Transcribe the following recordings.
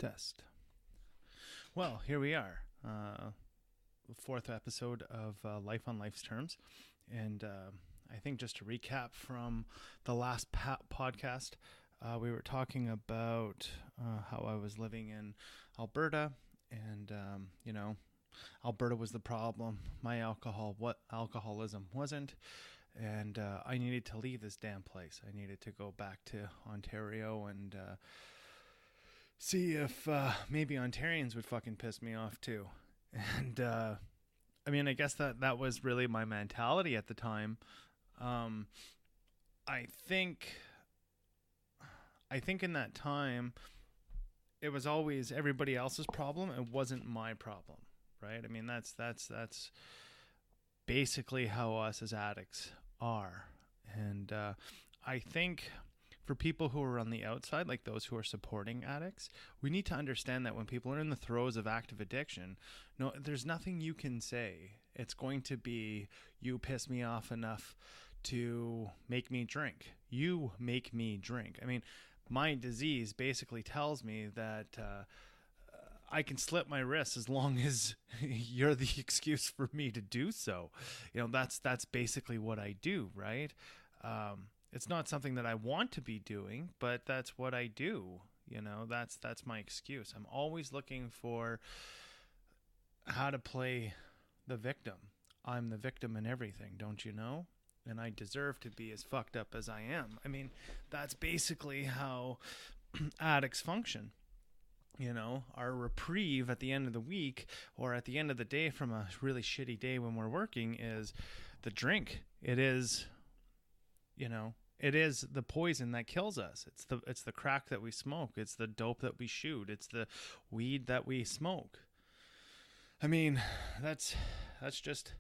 Test. Well, here we are. Fourth episode of Life on Life's Terms. And I think just to recap from the last podcast, we were talking about how I was living in Alberta. And, Alberta was the problem. My alcoholism wasn't. And I needed to leave this damn place. I needed to go back to Ontario and see if maybe Ontarians would fucking piss me off too. And I guess that was really my mentality at the time. I think in that time it was always everybody else's problem. It wasn't my problem, right? I mean, that's basically how us as addicts are. And I think for people who are on the outside, like those who are supporting addicts, we need to understand that when people are in the throes of active addiction, no, there's nothing you can say. It's going to be, you piss me off enough to make me drink. You make me drink. I mean, my disease basically tells me that I can slip my wrists as long as you're the excuse for me to do so. That's basically what I do, right? It's not something that I want to be doing, but that's what I do. That's my excuse. I'm always looking for how to play the victim. I'm the victim in everything, don't you know? And I deserve to be as fucked up as I am. I mean, that's basically how addicts function. Our reprieve at the end of the week or at the end of the day from a really shitty day when we're working is the drink. It is the poison that kills us. It's the crack that we smoke. It's the dope that we shoot. It's the weed that we smoke. I mean, that's just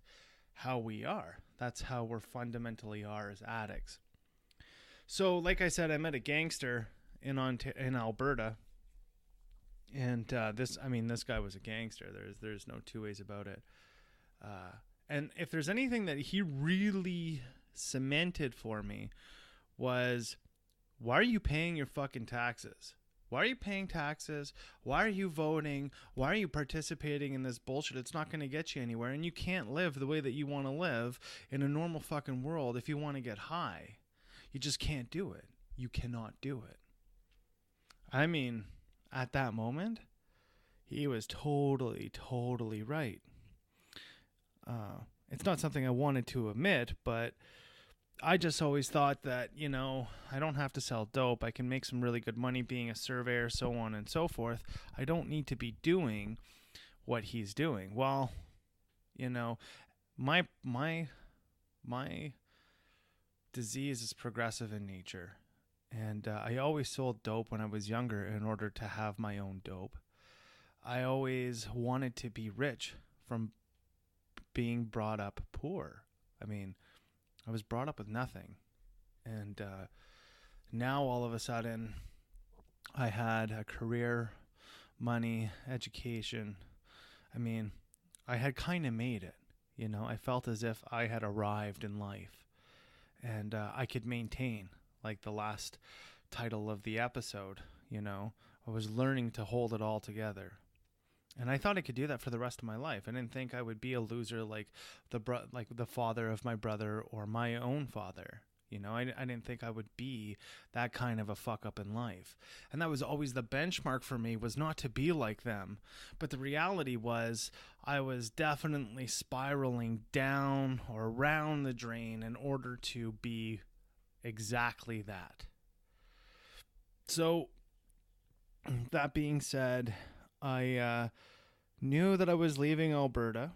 how we are. That's how we're fundamentally are as addicts. So, like I said, I met a gangster in Alberta. And this guy was a gangster. There's no two ways about it. And if there's anything that he really cemented for me was, why are you paying your fucking taxes? Why are you paying taxes? Why are you voting? Why are you participating in this bullshit? It's not going to get you anywhere. And you can't live the way that you want to live in a normal fucking world if you want to get high. You just can't do it. You cannot do it. I mean, at that moment, he was totally, totally right. It's not something I wanted to admit, but I just always thought that, I don't have to sell dope. I can make some really good money being a surveyor, so on and so forth. I don't need to be doing what he's doing. Well, my disease is progressive in nature. And I always sold dope when I was younger in order to have my own dope. I always wanted to be rich from being brought up poor. I mean, I was brought up with nothing. And now all of a sudden, I had a career, money, education. I mean, I had kind of made it. I felt as if I had arrived in life. And I could maintain, like the last title of the episode, I was learning to hold it all together. And I thought I could do that for the rest of my life. I didn't think I would be a loser like the father of my brother or my own father. I didn't think I would be that kind of a fuck up in life. And that was always the benchmark for me, was not to be like them. But the reality was I was definitely spiraling down or around the drain in order to be exactly that. So, that being said, I knew that I was leaving Alberta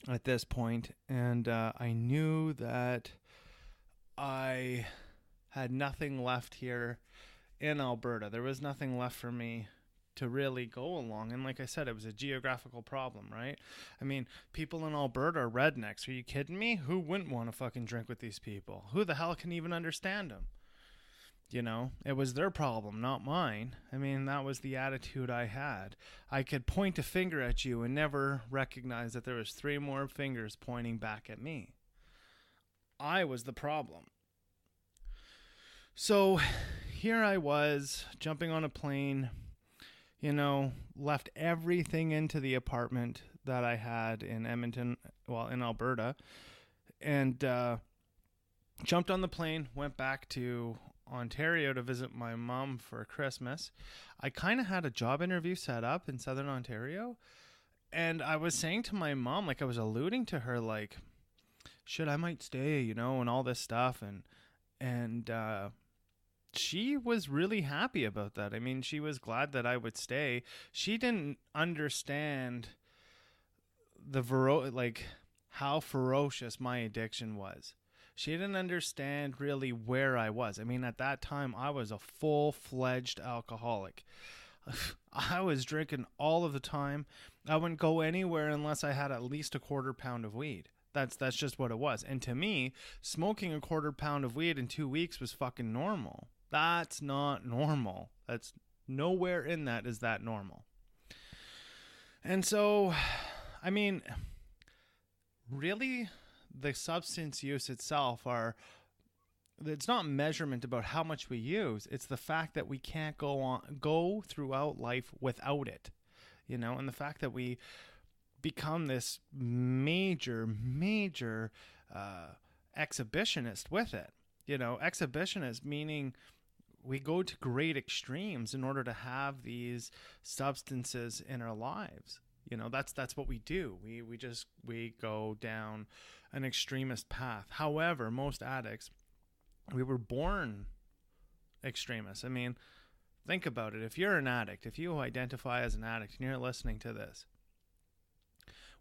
at this point, and I knew that I had nothing left here in Alberta. There was nothing left for me to really go along. And like I said, it was a geographical problem, right? I mean, people in Alberta are rednecks. Are you kidding me? Who wouldn't want to fucking drink with these people? Who the hell can even understand them? It was their problem, not mine. I mean, that was the attitude I had. I could point a finger at you and never recognize that there was 3 more fingers pointing back at me. I was the problem. So here I was, jumping on a plane, left everything into the apartment that I had in Edmonton, well, in Alberta, and jumped on the plane, went back to Ontario to visit my mom for Christmas. I kind of had a job interview set up in Southern Ontario, and I was saying to my mom, like I was alluding to her, like, shit, I might stay, and all this stuff, and she was really happy about that. I mean, she was glad that I would stay. She didn't understand how ferocious my addiction was. She didn't understand really where I was. I mean, at that time, I was a full-fledged alcoholic. I was drinking all of the time. I wouldn't go anywhere unless I had at least a quarter pound of weed. That's just what it was. And to me, smoking a quarter pound of weed in 2 weeks was fucking normal. That's not normal. That's nowhere in that is that normal. And so, I mean, really, the substance use itself it's not measurement about how much we use. It's the fact that we can't go throughout life without it, and the fact that we become this major exhibitionist with it. Exhibitionist meaning we go to great extremes in order to have these substances in our lives. That's what we do. We go down an extremist path. However, most addicts, we were born extremists. I mean, think about it. If you're an addict, if you identify as an addict and you're listening to this,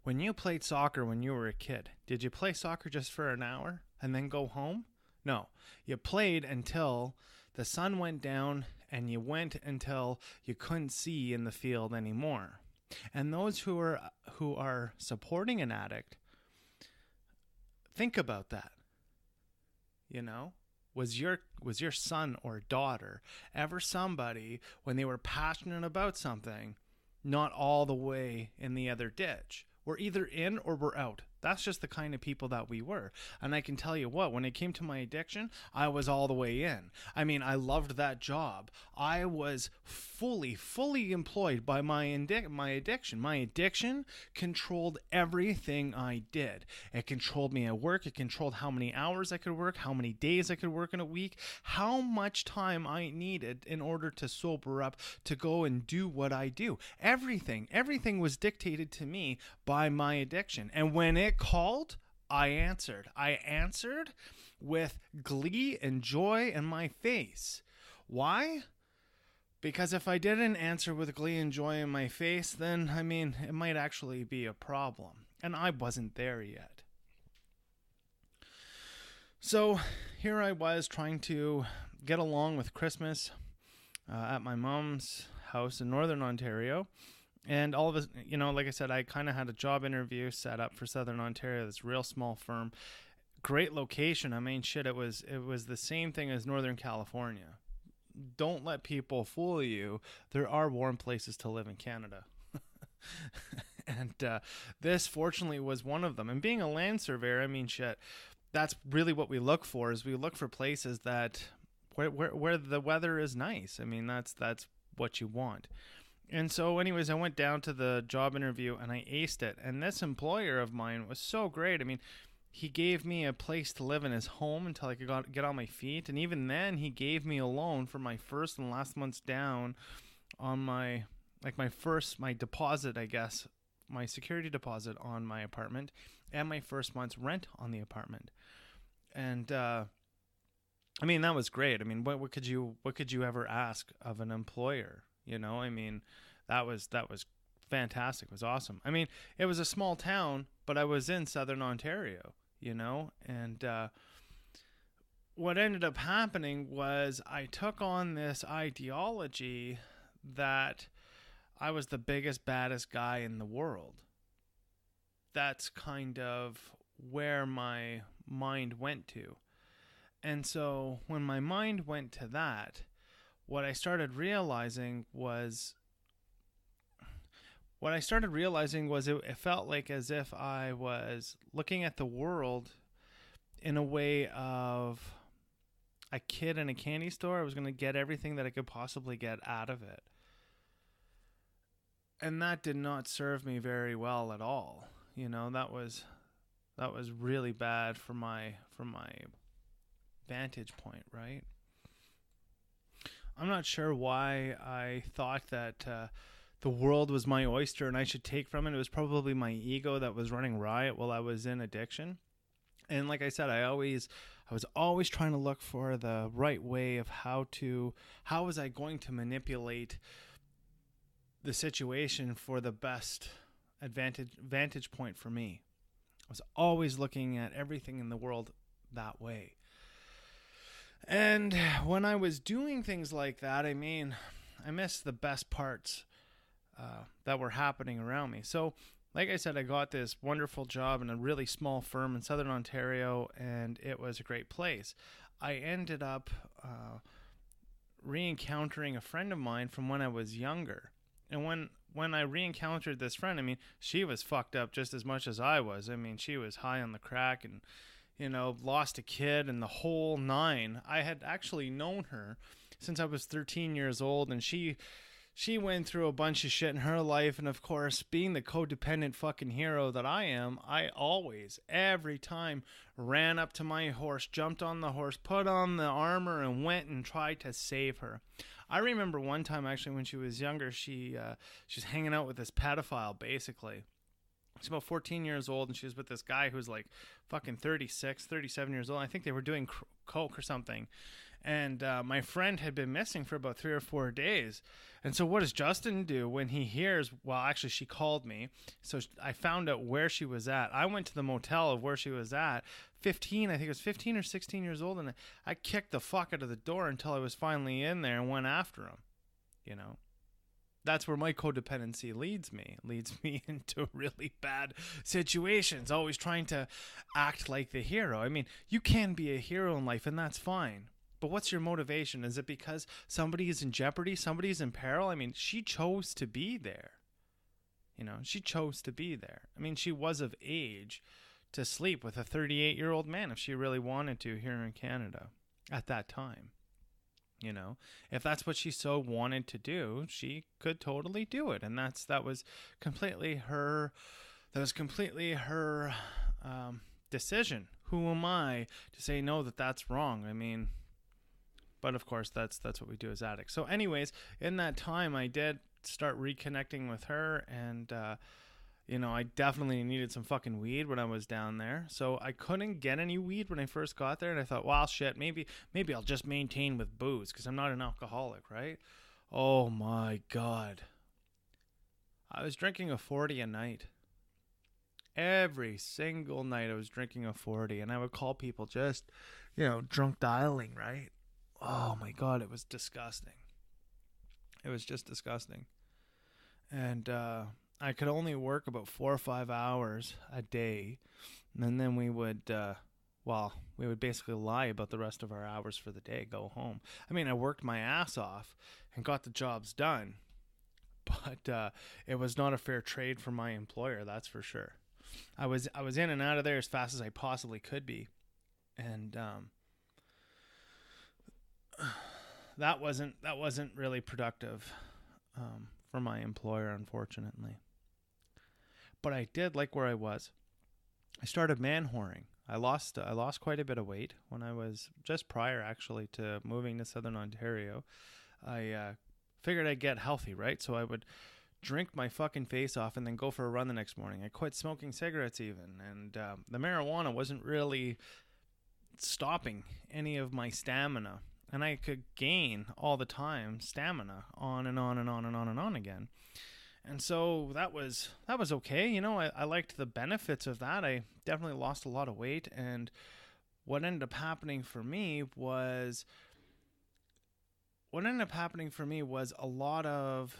when you played soccer when you were a kid, did you play soccer just for an hour and then go home? No. You played until the sun went down, and you went until you couldn't see in the field anymore. And those who are supporting an addict, think about that. Was your son or daughter ever somebody, when they were passionate about something, not all the way in the other ditch? We're either in or we're out. That's just the kind of people that we were. And I can tell you what, when it came to my addiction, I was all the way in. I mean, I loved that job. I was fully employed by my addiction. My addiction controlled everything I did. It controlled me at work. It controlled how many hours I could work, how many days I could work in a week, how much time I needed in order to sober up, to go and do what I do. Everything was dictated to me by my addiction. And when it called, I answered. I answered with glee and joy in my face. Why? Because if I didn't answer with glee and joy in my face, then, I mean, it might actually be a problem. And I wasn't there yet. So here I was trying to get along with Christmas at my mom's house in Northern Ontario. And all of us, like I said, I kind of had a job interview set up for Southern Ontario, this real small firm. Great location. I mean, shit, it was the same thing as Northern California. Don't let people fool you. There are warm places to live in Canada. And this, fortunately, was one of them. And being a land surveyor, I mean, shit, that's really what we look for, is we look for places that where the weather is nice. I mean, that's what you want. And so anyways, I went down to the job interview and I aced it. And this employer of mine was so great. I mean, he gave me a place to live in his home until I could get on my feet. And even then, he gave me a loan for my first and last month's down on my deposit, I guess, my security deposit on my apartment, and my first month's rent on the apartment. And I mean, that was great. I mean, what could you ever ask of an employer? I mean, that was fantastic. It was awesome. I mean, it was a small town, but I was in Southern Ontario, and what ended up happening was I took on this ideology that I was the biggest, baddest guy in the world. That's kind of where my mind went to. And so when my mind went to that, what I started realizing was it felt like as if I was looking at the world in a way of a kid in a candy store. I was going to get everything that I could possibly get out of it. And that did not serve me very well at all. You know, that was really bad for my vantage point, right? I'm not sure why I thought that the world was my oyster and I should take from it. It was probably my ego that was running riot while I was in addiction. And like I said, I was always trying to look for the right way of how was I going to manipulate the situation for the best vantage point for me. I was always looking at everything in the world that way. And when I was doing things like that, I mean, I missed the best parts that were happening around me. So, like I said, I got this wonderful job in a really small firm in Southern Ontario, and it was a great place. I ended up re-encountering a friend of mine from when I was younger. And when I re-encountered this friend, I mean, she was fucked up just as much as I was. I mean, she was high on the crack and, you know, lost a kid and the whole nine. I had actually known her since I was 13 years old, and she went through a bunch of shit in her life. And of course, being the codependent fucking hero that I am, I always, every time, ran up to my horse, jumped on the horse, put on the armor, and went and tried to save her. I remember one time, actually, when she was younger, she was hanging out with this pedophile, basically. She's about 14 years old, and she was with this guy who's like fucking 36, 37 years old. I think they were doing coke or something. And my friend had been missing for about 3 or 4 days. And so what does Justin do when he hears, well, actually, she called me. So I found out where she was at. I went to the motel of where she was at. I think it was 15 or 16 years old. And I kicked the fuck out of the door until I was finally in there and went after him. You know, that's where my codependency leads me into really bad situations, always trying to act like the hero. I mean, you can be a hero in life, and that's fine. But what's your motivation? Is it because somebody is in jeopardy? Somebody's in peril? I mean, she chose to be there. You know, she chose to be there. I mean, she was of age to sleep with a 38-year-old man if she really wanted to here in Canada at that time. You know, if that's what she so wanted to do, she could totally do it. And that was completely her decision. Who am I to say no, that's wrong? I mean, but of course, that's what we do as addicts. So anyways, in that time, I did start reconnecting with her, and you know, I definitely needed some fucking weed when I was down there. So I couldn't get any weed when I first got there, and I thought, well, shit, maybe I'll just maintain with booze because I'm not an alcoholic, right? Oh my God. I was drinking a 40 a night. Every single night I was drinking a 40, and I would call people just, you know, drunk dialing, right? Oh my God, it was disgusting. It was just disgusting. And I could only work about 4 or 5 hours a day. And then we would basically lie about the rest of our hours for the day, go home. I mean, I worked my ass off and got the jobs done. But it was not a fair trade for my employer, that's for sure. I was in and out of there as fast as I possibly could be. And that wasn't really productive for my employer, unfortunately. But I did like where I was. I started man whoring. I lost quite a bit of weight when I was just prior, actually, to moving to Southern Ontario. I figured I'd get healthy, right? So I would drink my fucking face off and then go for a run the next morning. I quit smoking cigarettes even, and the marijuana wasn't really stopping any of my stamina. And I could gain all the time stamina on and on and on and on and on again. And so that was okay. You know, I liked the benefits of that. I definitely lost a lot of weight. And what ended up happening for me was a lot of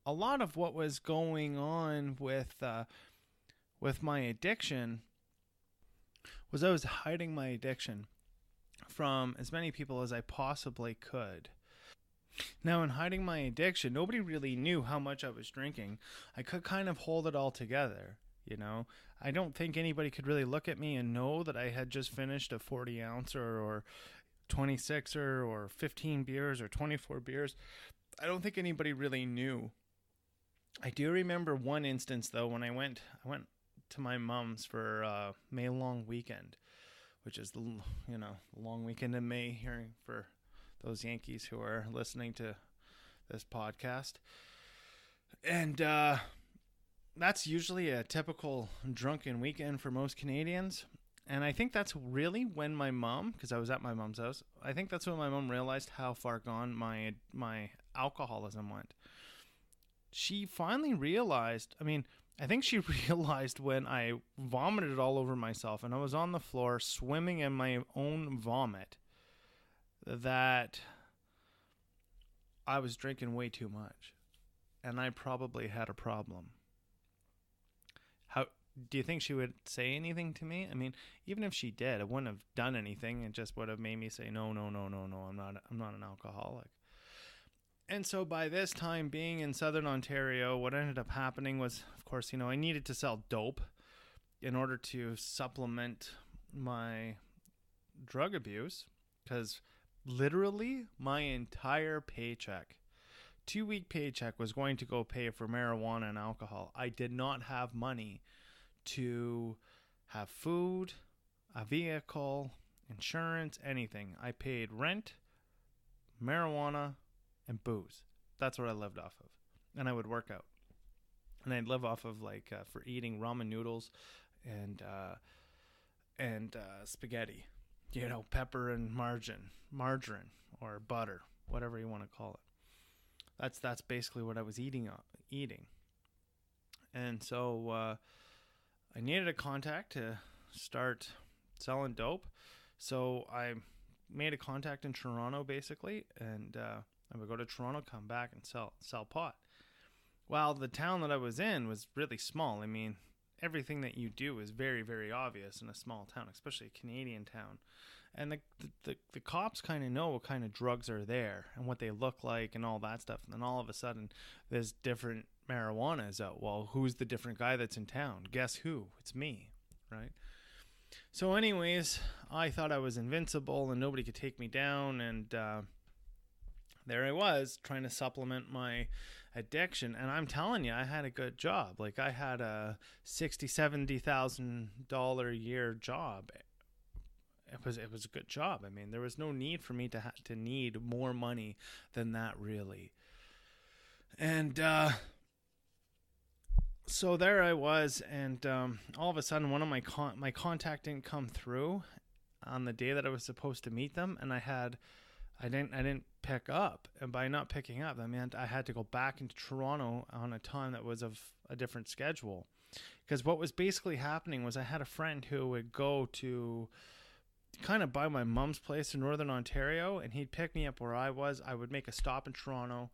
what was going on with my addiction was I was hiding my addiction from as many people as I possibly could. Now, in hiding my addiction, nobody really knew how much I was drinking. I could kind of hold it all together, you know. I don't think anybody could really look at me and know that I had just finished a 40 ouncer or 26er or 15 beers or 24 beers. I don't think anybody really knew. I do remember one instance though when I went to my mom's for May long weekend, which is the long weekend in May here for those Yankees who are listening to this podcast. And that's usually a typical drunken weekend for most Canadians. And I think that's really when my mom, because I was at my mom's house, I think that's when my mom realized how far gone my alcoholism went. She finally realized, I think she realized when I vomited all over myself and I was on the floor swimming in my own vomit that I was drinking way too much. And I probably had a problem. How do you think she would say anything to me? Even if she did, it wouldn't have done anything. It just would have made me say, no, I'm not an alcoholic. And so by this time, being in Southern Ontario, what ended up happening was, of course, I needed to sell dope in order to supplement my drug abuse, because literally my entire paycheck, 2-week paycheck, was going to go pay for marijuana and alcohol. I did not have money to have food, a vehicle, insurance, anything. I paid rent, marijuana, and booze. That's what I lived off of. And I would work out. And I'd live off of for eating ramen noodles and spaghetti. Pepper and margarine or butter, whatever you want to call it. That's basically what I was eating. And so I needed a contact to start selling dope. So I made a contact in Toronto, basically, and I would go to Toronto, come back, and sell pot. Well, the town that I was in was really small. Everything that you do is very, very obvious in a small town, especially a Canadian town. And the cops kind of know what kind of drugs are there and what they look like and all that stuff. And then all of a sudden, there's different marijuanas out. Well, who's the different guy that's in town? Guess who? It's me, right? So anyways, I thought I was invincible and nobody could take me down. And there I was trying to supplement my addiction. And I'm telling you, I had a good job. I had a $60,000-$70,000 a year job. It was a good job. There was no need for me to need more money than that, really. And so there I was, and all of a sudden, one of my contact didn't come through on the day that I was supposed to meet them, and I didn't pick up. And by not picking up, that meant I had to go back into Toronto on a time that was of a different schedule. Because what was basically happening was I had a friend who would go to kind of by my mom's place in Northern Ontario, and he'd pick me up where I was. I would make a stop in Toronto,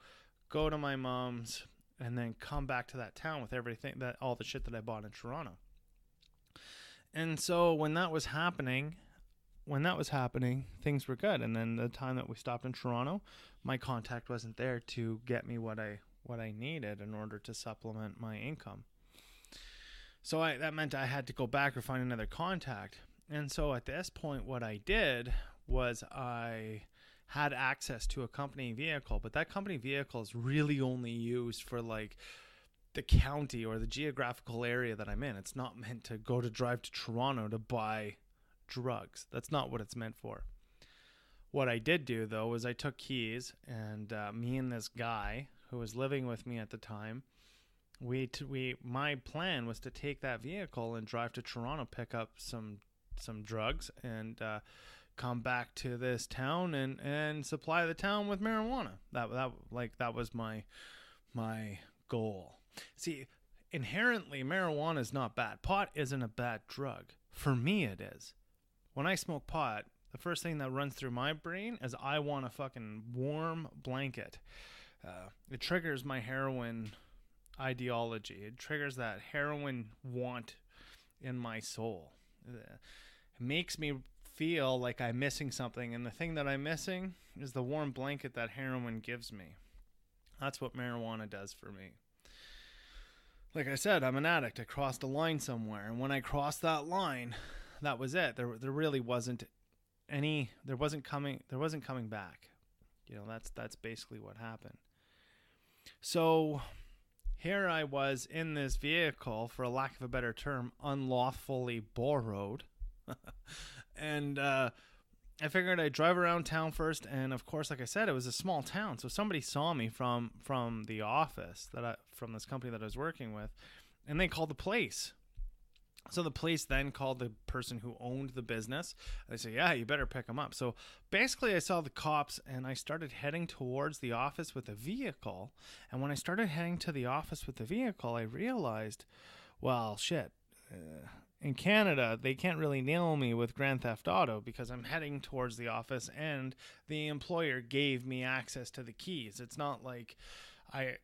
go to my mom's, and then come back to that town with all the shit that I bought in Toronto. And so when that was happening, things were good. And then the time that we stopped in Toronto, my contact wasn't there to get me what I needed in order to supplement my income. So that meant I had to go back or find another contact. And so at this point, what I did was I had access to a company vehicle, but that company vehicle is really only used for the county or the geographical area that I'm in. It's not meant to drive to Toronto to buy drugs. That's not what it's meant for. What I did do, though, was I took keys, and me and this guy who was living with me at the time, my plan was to take that vehicle and drive to Toronto, pick up some drugs, and come back to this town and supply the town with marijuana. That was my goal. See, inherently, marijuana is not bad. Pot isn't a bad drug. For me, it is. When I smoke pot, the first thing that runs through my brain is I want a fucking warm blanket. It triggers my heroin ideology. It triggers that heroin want in my soul. It makes me feel like I'm missing something, and the thing that I'm missing is the warm blanket that heroin gives me. That's what marijuana does for me. Like I said, I'm an addict. I crossed a line somewhere, and when I crossed that line, that was it. There really wasn't there wasn't coming back. That's basically what happened. So here I was in this vehicle, for a lack of a better term, unlawfully borrowed. And I figured I'd drive around town first, and of course, like I said, it was a small town, so somebody saw me from the office from this company that I was working with, and they called the police. So the police then called the person who owned the business. They said, yeah, you better pick him up. So basically I saw the cops, and I started heading towards the office with a vehicle. And when I started heading to the office with the vehicle, I realized, well, shit, in Canada, they can't really nail me with Grand Theft Auto because I'm heading towards the office and the employer gave me access to the keys. It's not like I,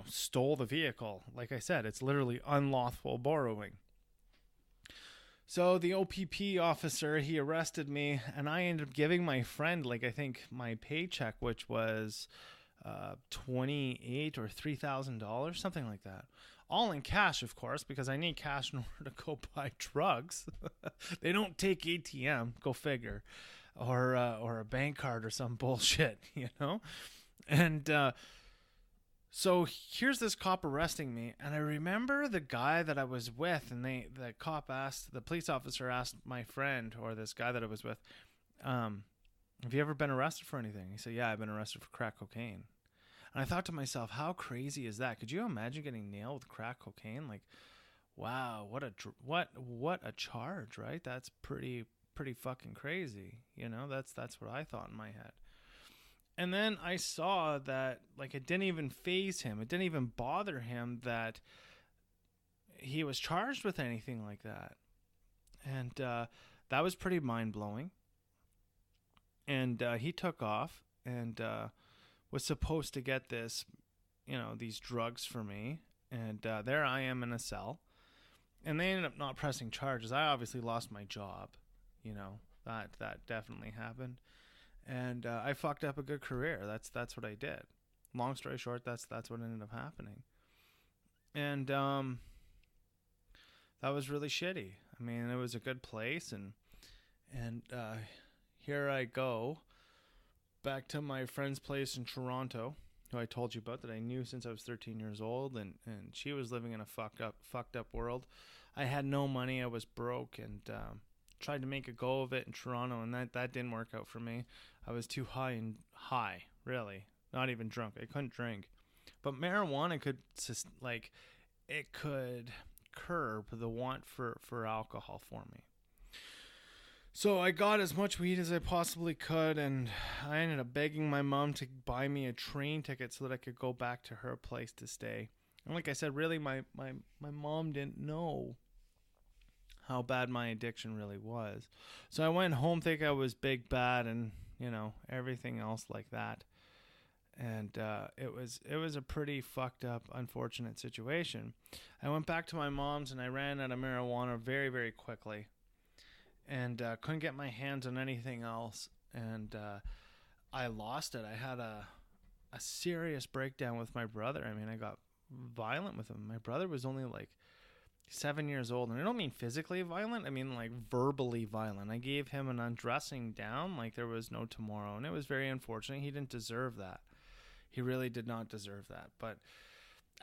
stole the vehicle. Like I said, it's literally unlawful borrowing. So the OPP officer, he arrested me, and I ended up giving my friend, I think my paycheck, which was $28,000 or $3,000, something like that. All in cash, of course, because I need cash in order to go buy drugs. They don't take ATM, go figure, or a bank card or some bullshit, And so here's this cop arresting me, and I remember the guy that I was with, and the police officer asked my friend, or this guy that I was with, have you ever been arrested for anything? He said, yeah, I've been arrested for crack cocaine. And I thought to myself, how crazy is that? Could you imagine getting nailed with crack cocaine? Like, wow, what a charge, right? That's pretty fucking crazy. That's what I thought in my head. And then I saw that, it didn't even faze him. It didn't even bother him that he was charged with anything like that. And that was pretty mind-blowing. And he took off and was supposed to get these drugs for me. And there I am in a cell. And they ended up not pressing charges. I obviously lost my job. That definitely happened. And I fucked up a good career. That's what I did. Long story short, that's what ended up happening. And that was really shitty. I mean, it was a good place, and here I go back to my friend's place in Toronto, who I told you about, that I knew since I was 13 years old, and she was living in a fucked up world. I had no money. I was broke, and tried to make a go of it in Toronto, and that didn't work out for me. I was too high, really. Not even drunk. I couldn't drink. But marijuana could curb the want for alcohol for me. So I got as much weed as I possibly could, and I ended up begging my mom to buy me a train ticket so that I could go back to her place to stay. And like I said, really, my mom didn't know how bad my addiction really was. So I went home thinking I was big bad and, everything else like that. And it was a pretty fucked up, unfortunate situation. I went back to my mom's and I ran out of marijuana very, very quickly. And couldn't get my hands on anything else. And I lost it. I had a serious breakdown with my brother. I mean, I got violent with him. My brother was only 7 years old, and I don't mean physically violent, I mean verbally violent. I gave him an undressing down like there was no tomorrow, and it was very unfortunate. He didn't deserve that. He really did not deserve that. But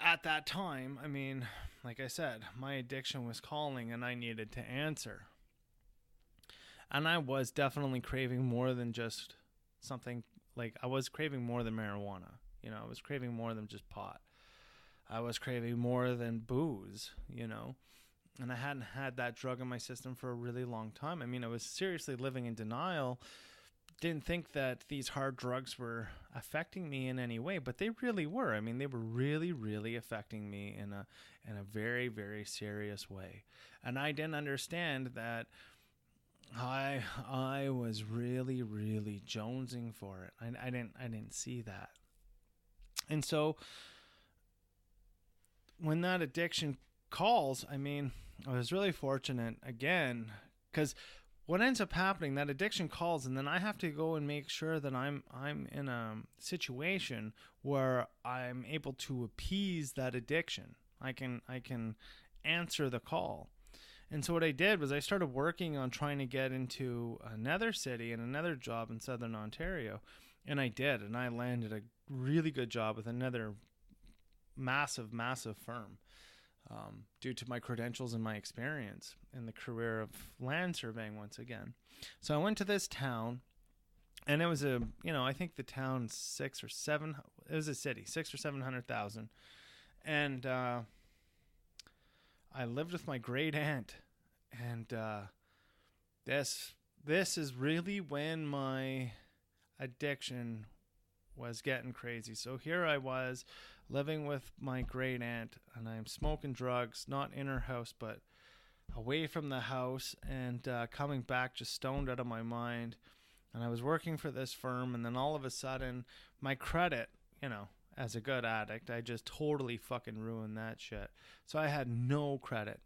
at that time, I mean, like I said, my addiction was calling, and I needed to answer. And I was definitely craving more than just something, I was craving more than marijuana. I was craving more than just pot. I was craving more than booze, and I hadn't had that drug in my system for a really long time. I mean, I was seriously living in denial, didn't think that these hard drugs were affecting me in any way, but they really were. I mean, they were really, really affecting me in a very, very serious way. And I didn't understand that I was really, really jonesing for it. I didn't see that. And so when that addiction calls, I mean, I was really fortunate again, because what ends up happening, that addiction calls, and then I have to go and make sure that I'm in a situation where I'm able to appease that addiction. I can answer the call. And so what I did was I started working on trying to get into another city and another job in Southern Ontario. And I did, and I landed a really good job with another massive firm, due to my credentials and my experience in the career of land surveying once again. So I went to this town, and it was I think the town it was a city, 6 or 700,000. And I lived with my great aunt, and this is really when my addiction was getting crazy. So here I was living with my great aunt, and I'm smoking drugs, not in her house, but away from the house, and coming back just stoned out of my mind. And I was working for this firm, and then all of a sudden, my credit, as a good addict, I just totally fucking ruined that shit. So I had no credit.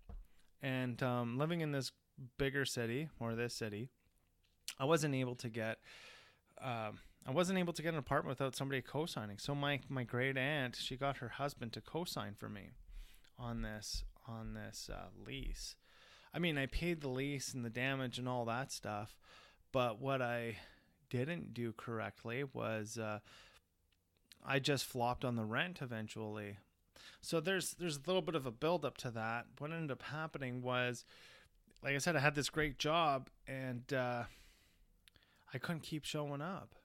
And living in this bigger city, or this city, I wasn't able to get an apartment without somebody co-signing. So my great aunt, she got her husband to co-sign for me on this lease. I mean, I paid the lease and the damage and all that stuff, but what I didn't do correctly was I just flopped on the rent eventually. So there's a little bit of a build up to that. What ended up happening was, like I said, I had this great job, and I couldn't keep showing up.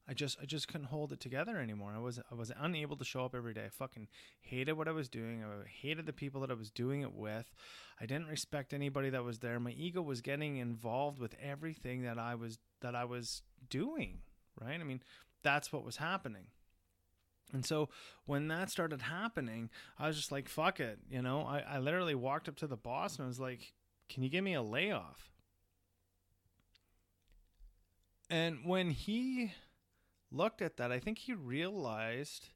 I just couldn't hold it together anymore. I was unable to show up every day. I fucking hated what I was doing. I hated the people that I was doing it with. I didn't respect anybody that was there. My ego was getting involved with everything that I was doing, right? I mean, that's what was happening. And so when that started happening, I was just like, fuck it. I literally walked up to the boss and I was like, can you give me a layoff? And when he looked at that, I think he realized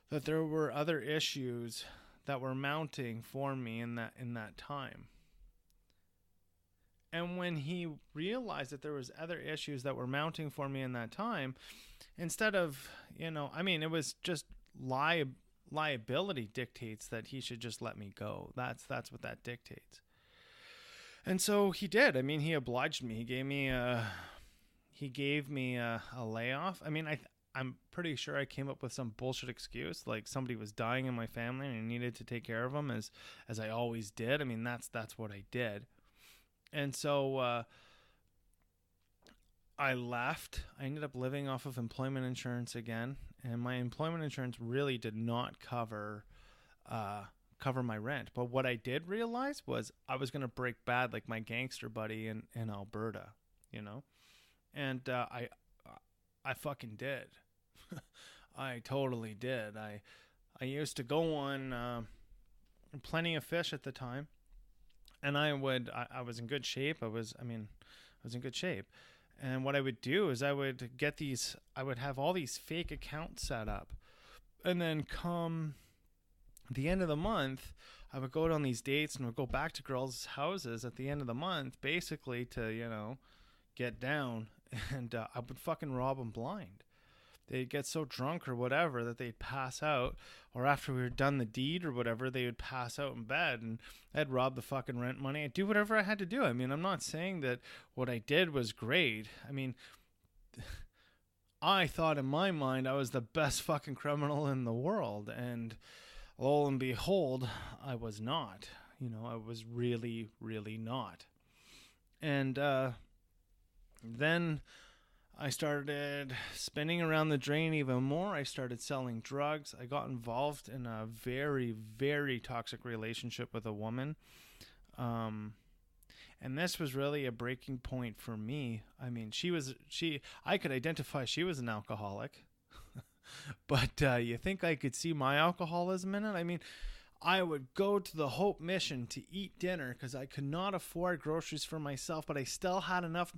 that there were other issues that were mounting for me in that time. And when he realized that there was other issues that were mounting for me in that time, instead of, it was just liability dictates that he should just let me go. That's what that dictates. And so he did. I mean, he obliged me. He gave me a layoff. I mean, I'm pretty sure I came up with some bullshit excuse, like somebody was dying in my family and I needed to take care of them, as I always did. I mean, that's what I did. And so I left. I ended up living off of employment insurance again, and my employment insurance really did not cover my rent. But what I did realize was I was going to break bad like my gangster buddy in Alberta, And I fucking did. I totally did. I used to go on Plenty of Fish at the time, and I was in good shape. I was in good shape. And what I would do is I would have all these fake accounts set up, and then come the end of the month, I would go on these dates and would go back to girls' houses at the end of the month, basically to get down, and I would fucking rob them blind. They'd get so drunk or whatever that they'd pass out, or after we were done the deed or whatever, they would pass out in bed, and I'd rob the fucking rent money. I'd do whatever I had to do. I mean, I'm not saying that what I did was great. I mean, I thought in my mind I was the best fucking criminal in the world, and lo and behold, I was not. I was really, really not. And then I started spinning around the drain even more. I started selling drugs. I got involved in a very, very toxic relationship with a woman. And this was really a breaking point for me. I mean, I could identify she was an alcoholic, but you think I could see my alcoholism in it? I mean, I would go to the Hope Mission to eat dinner because I could not afford groceries for myself, but I still had enough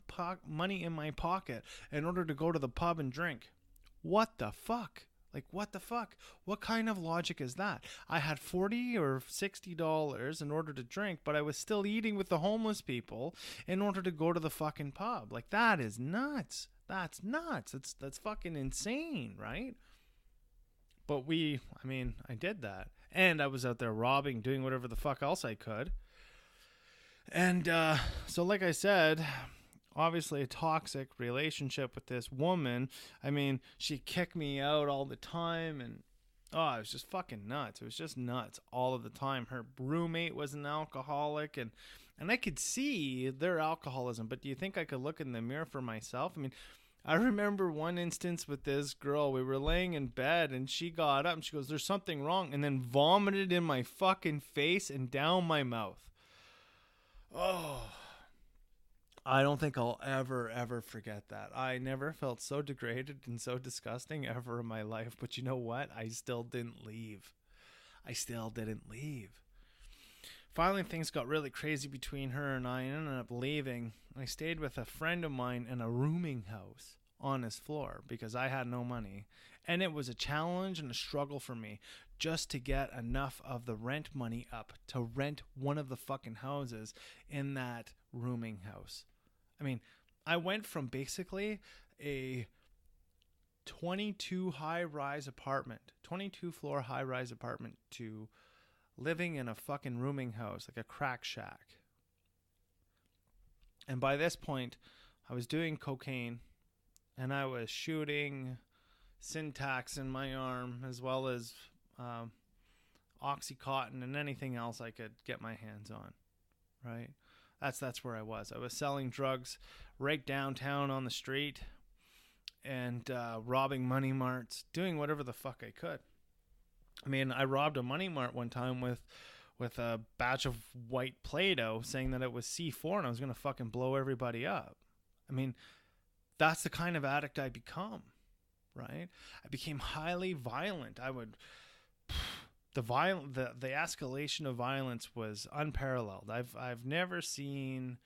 money in my pocket in order to go to the pub and drink. What the fuck? Like, what the fuck? What kind of logic is that? I had $40 or $60 in order to drink, but I was still eating with the homeless people in order to go to the fucking pub. Like, that is nuts. That's nuts. That's fucking insane, right? But I did that. And I was out there robbing, doing whatever the fuck else I could. And so like I said, obviously a toxic relationship with this woman. I mean, she kicked me out all the time, and Oh, it was just fucking nuts. It was just nuts all of the time. Her roommate was an alcoholic, and I could see their alcoholism, but do you think I could look in the mirror for myself? I mean, I remember one instance with this girl. We were laying in bed, and she got up, and she goes, "There's something wrong," and then vomited in my fucking face and down my mouth. Oh, I don't think I'll ever forget that. I never felt so degraded and so disgusting ever in my life. But you know what? I still didn't leave. I still didn't leave. Finally, things got really crazy between her and I ended up leaving. I stayed with a friend of mine in a rooming house on his floor because I had no money. And it was a challenge and a struggle for me just to get enough of the rent money up to rent one of the fucking houses in that rooming house. I mean, I went from basically a 22 floor high rise apartment to living in a fucking rooming house, like a crack shack. And by this point, I was doing cocaine and I was shooting Syntax in my arm as well as Oxycontin and anything else I could get my hands on, right? That's where I was. I was selling drugs right downtown on the street and robbing money marts, doing whatever the fuck I could. I mean, I robbed a money mart one time with a batch of white Play-Doh saying that it was C4 and I was going to fucking blow everybody up. I mean, that's the kind of addict I become, right? I became highly violent. The escalation of violence was unparalleled. I've never seen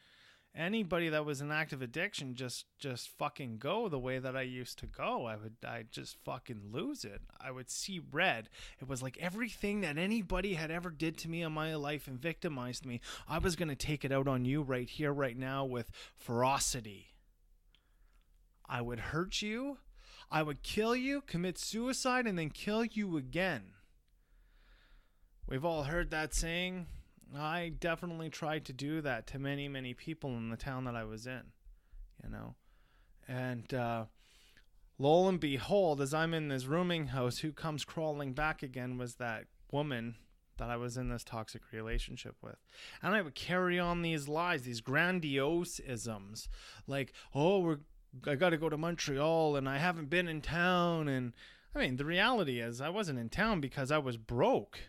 anybody that was in active addiction just fucking go the way that I used to go. I'd just fucking lose it. I would see red. It was like everything that anybody had ever did to me in my life and victimized me, I was going to take it out on you right here, right now with ferocity. I would hurt you. I would kill you, commit suicide, and then kill you again. We've all heard that saying. I definitely tried to do that to many, many people in the town that I was in, you know. And lo and behold, as I'm in this rooming house, who comes crawling back again was that woman that I was in this toxic relationship with. And I would carry on these lies, these grandiose isms, like, oh, I got to go to Montreal and I haven't been in town. And I mean, the reality is I wasn't in town because I was broke.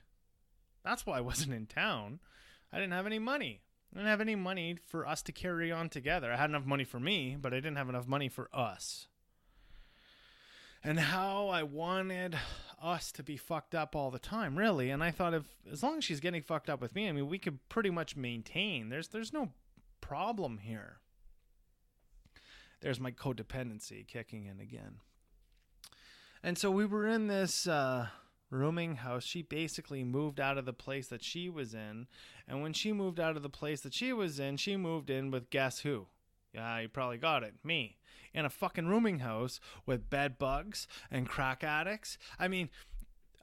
That's why I wasn't in town. I didn't have any money. I didn't have any money for us to carry on together. I had enough money for me, but I didn't have enough money for us. And how I wanted us to be fucked up all the time, really. And I thought, as long as she's getting fucked up with me, I mean, we could pretty much maintain. There's no problem here. There's my codependency kicking in again. And so we were in this rooming house. She basically moved out of the place that she was in. And when she moved out of the place that she was in, she moved in with guess who? Yeah, you probably got it. Me. In a fucking rooming house with bed bugs and crack addicts. I mean,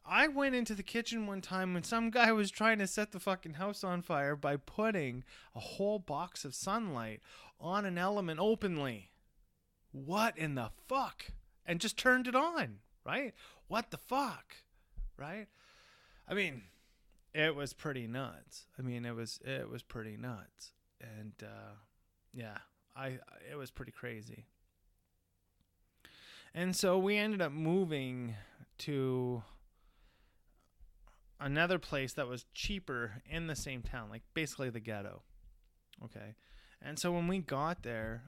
I went into the kitchen one time when some guy was trying to set the fucking house on fire by putting a whole box of Sunlight on an element openly. What in the fuck? And just turned it on, right? What the fuck, right? I mean, it was pretty nuts. It was pretty nuts. And yeah, it was pretty crazy. And so we ended up moving to another place that was cheaper in the same town, like basically the ghetto. Okay. And so when we got there,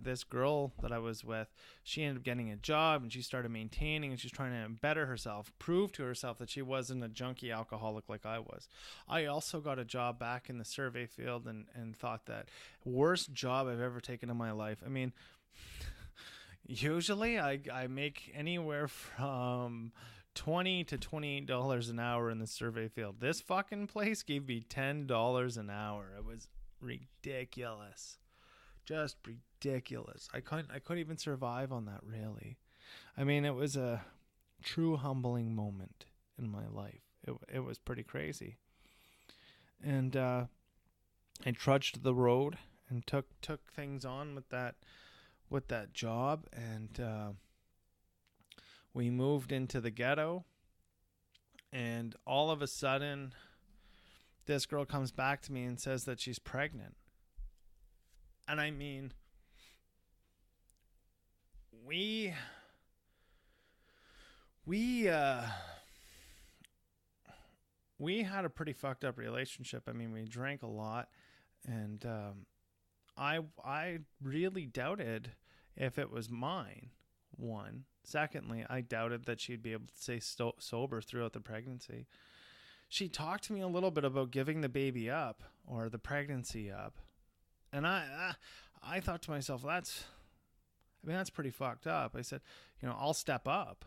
this girl that I was with, she ended up getting a job and she started maintaining and she's trying to better herself, prove to herself that she wasn't a junkie alcoholic like I was. I also got a job back in the survey field and thought that worst job I've ever taken in my life. I mean, usually I make anywhere from $20 to $28 an hour in the survey field. This fucking place gave me $10 an hour. It was ridiculous, just ridiculous. I couldn't even survive on that, really. I mean, it was a true humbling moment in my life. It was pretty crazy. And I trudged the road and took things on with that job, and we moved into the ghetto. And all of a sudden, this girl comes back to me and says that she's pregnant. And I mean, we had a pretty fucked up relationship. I mean, we drank a lot, and I really doubted if it was mine. One. Secondly, I doubted that she'd be able to stay sober throughout the pregnancy. She talked to me a little bit about giving the baby up or the pregnancy up, and I thought to myself, that's pretty fucked up. I said, I'll step up,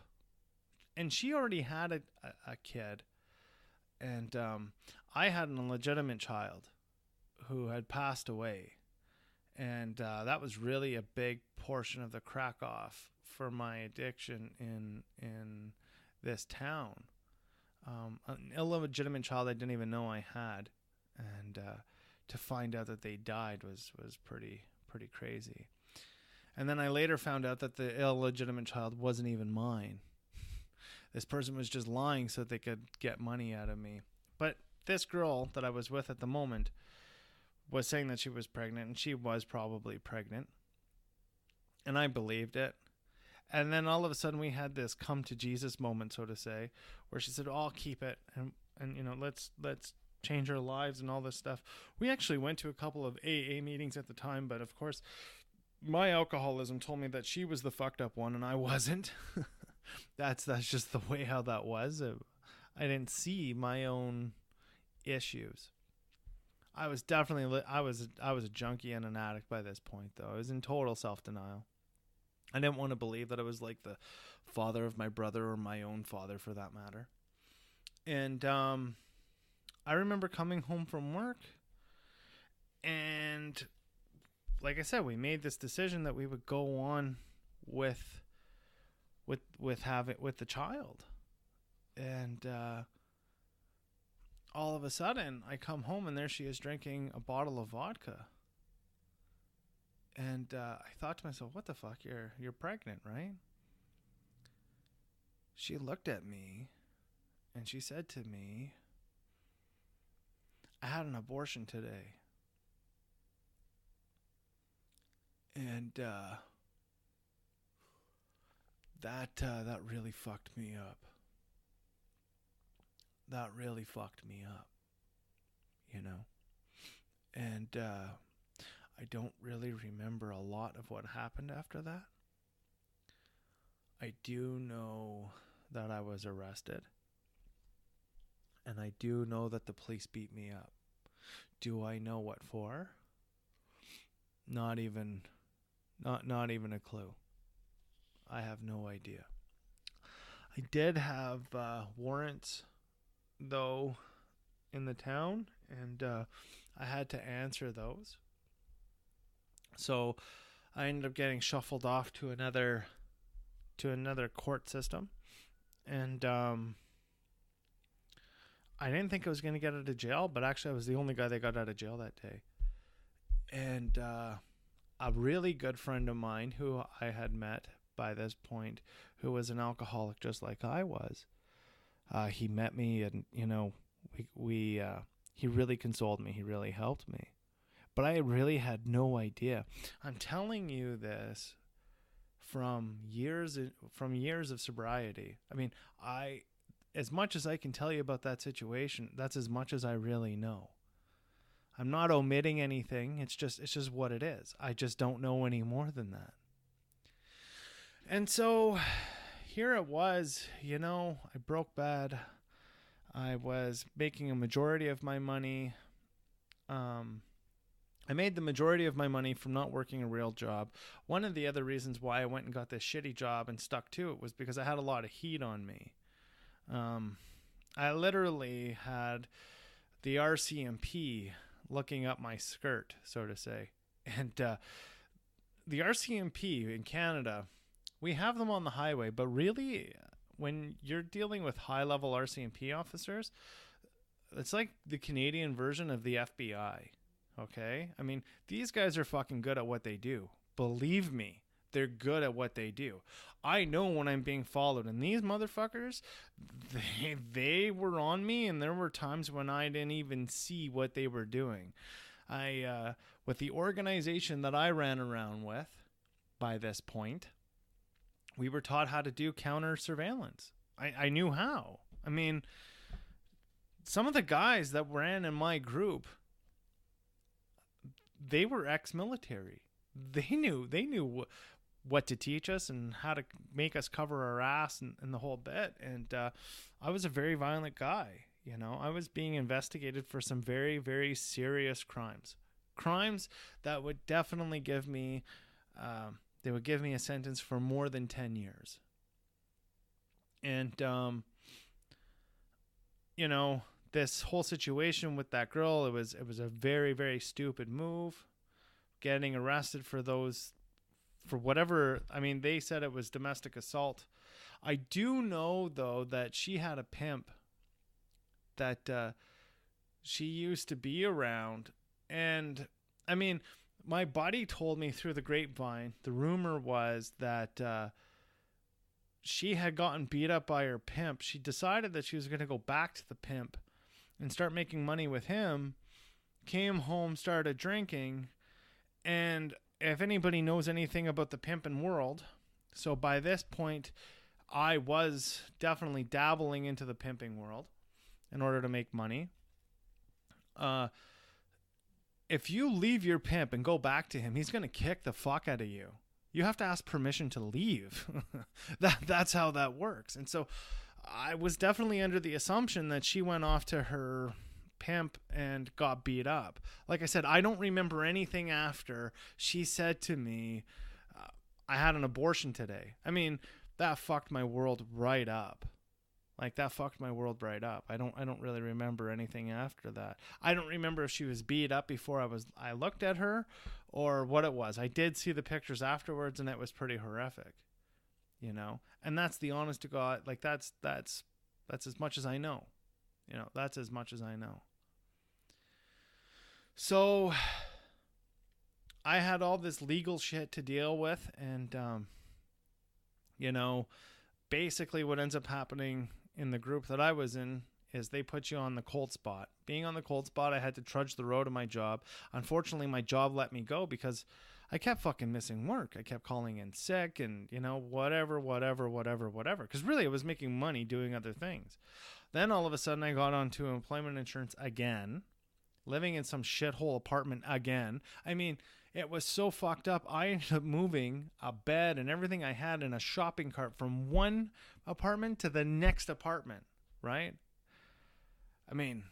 and she already had a kid, and I had an illegitimate child who had passed away, and that was really a big portion of the crack off for my addiction in this town. An illegitimate child I didn't even know I had, and to find out that they died was pretty crazy. And then I later found out that the illegitimate child wasn't even mine. This person was just lying so that they could get money out of me. But this girl that I was with at the moment was saying that she was pregnant, and she was probably pregnant. And I believed it. And then all of a sudden we had this come to Jesus moment, so to say, where she said, I'll keep it. And let's change our lives and all this stuff. We actually went to a couple of AA meetings at the time, but of course my alcoholism told me that she was the fucked up one and I wasn't. That's just the way how that was. I didn't see my own issues. I was definitely, I was a junkie and an addict by this point, though. I was in total self-denial. I didn't want to believe that I was like the father of my brother or my own father for that matter. And I remember coming home from work, and like I said, we made this decision that we would go on with the child. And all of a sudden I come home and there she is drinking a bottle of vodka. And I thought to myself, what the fuck? You're pregnant, right? She looked at me and she said to me, I had an abortion today. And that really fucked me up. That really fucked me up, And I don't really remember a lot of what happened after that. I do know that I was arrested. And I do know that the police beat me up. Do I know what for? Not even a clue. I have no idea. I did have warrants, though, in the town, and I had to answer those. So I ended up getting shuffled off to another court system, and I didn't think I was going to get out of jail, but actually I was the only guy that got out of jail that day. And a really good friend of mine who I had met by this point, who was an alcoholic just like I was, he met me, and he really consoled me. He really helped me. But I really had no idea. I'm telling you this from years of sobriety. I mean, as much as I can tell you about that situation, that's as much as I really know. I'm not omitting anything. It's just what it is. I just don't know any more than that. And so here it was, I broke bad. I was making a majority of my money. I made the majority of my money from not working a real job. One of the other reasons why I went and got this shitty job and stuck to it was because I had a lot of heat on me. I literally had the RCMP looking up my skirt, so to say. And the RCMP in Canada, we have them on the highway, but really, when you're dealing with high-level RCMP officers, it's like the Canadian version of the FBI. Okay? I mean, these guys are fucking good at what they do. Believe me, they're good at what they do. I know when I'm being followed, and these motherfuckers, they were on me, and there were times when I didn't even see what they were doing. With the organization that I ran around with, by this point, we were taught how to do counter surveillance. I knew how. I mean, some of the guys that ran in my group, they were ex-military. They knew what to teach us and how to make us cover our ass and the whole bit. And I was a very violent guy. You know, I was being investigated for some very, very serious crimes that would definitely give me, they would give me a sentence for more than 10 years. And, you know, this whole situation with that girl, it was a very, very stupid move. Getting arrested for whatever, I mean, they said it was domestic assault. I do know, though, that she had a pimp that she used to be around. And, I mean, my buddy told me through the grapevine, the rumor was that she had gotten beat up by her pimp. She decided that she was going to go back to the pimp and start making money with him, came home, started drinking, and if anybody knows anything about the pimping world, so by this point, I was definitely dabbling into the pimping world in order to make money. If you leave your pimp and go back to him, he's going to kick the fuck out of you. You have to ask permission to leave. That's how that works. And so I was definitely under the assumption that she went off to her pimp and got beat up. Like I said, I don't remember anything after she said to me, I had an abortion today. I mean, that fucked my world right up. Like, that fucked my world right up. I don't really remember anything after that. I don't remember if she was beat up before I looked at her or what it was. I did see the pictures afterwards, and it was pretty horrific, you know? And that's the honest to God, like, that's as much as I know. You know, that's as much as I know. So I had all this legal shit to deal with, and, you know, basically what ends up happening in the group that I was in is they put you on the cold spot. Being on the cold spot, I had to trudge the road to my job. Unfortunately, my job let me go because I kept fucking missing work. I kept calling in sick and, you know, whatever. Because really I was making money doing other things. Then all of a sudden I got onto employment insurance again, living in some shithole apartment again. I mean, it was so fucked up. I ended up moving a bed and everything I had in a shopping cart from one apartment to the next apartment, right? I mean,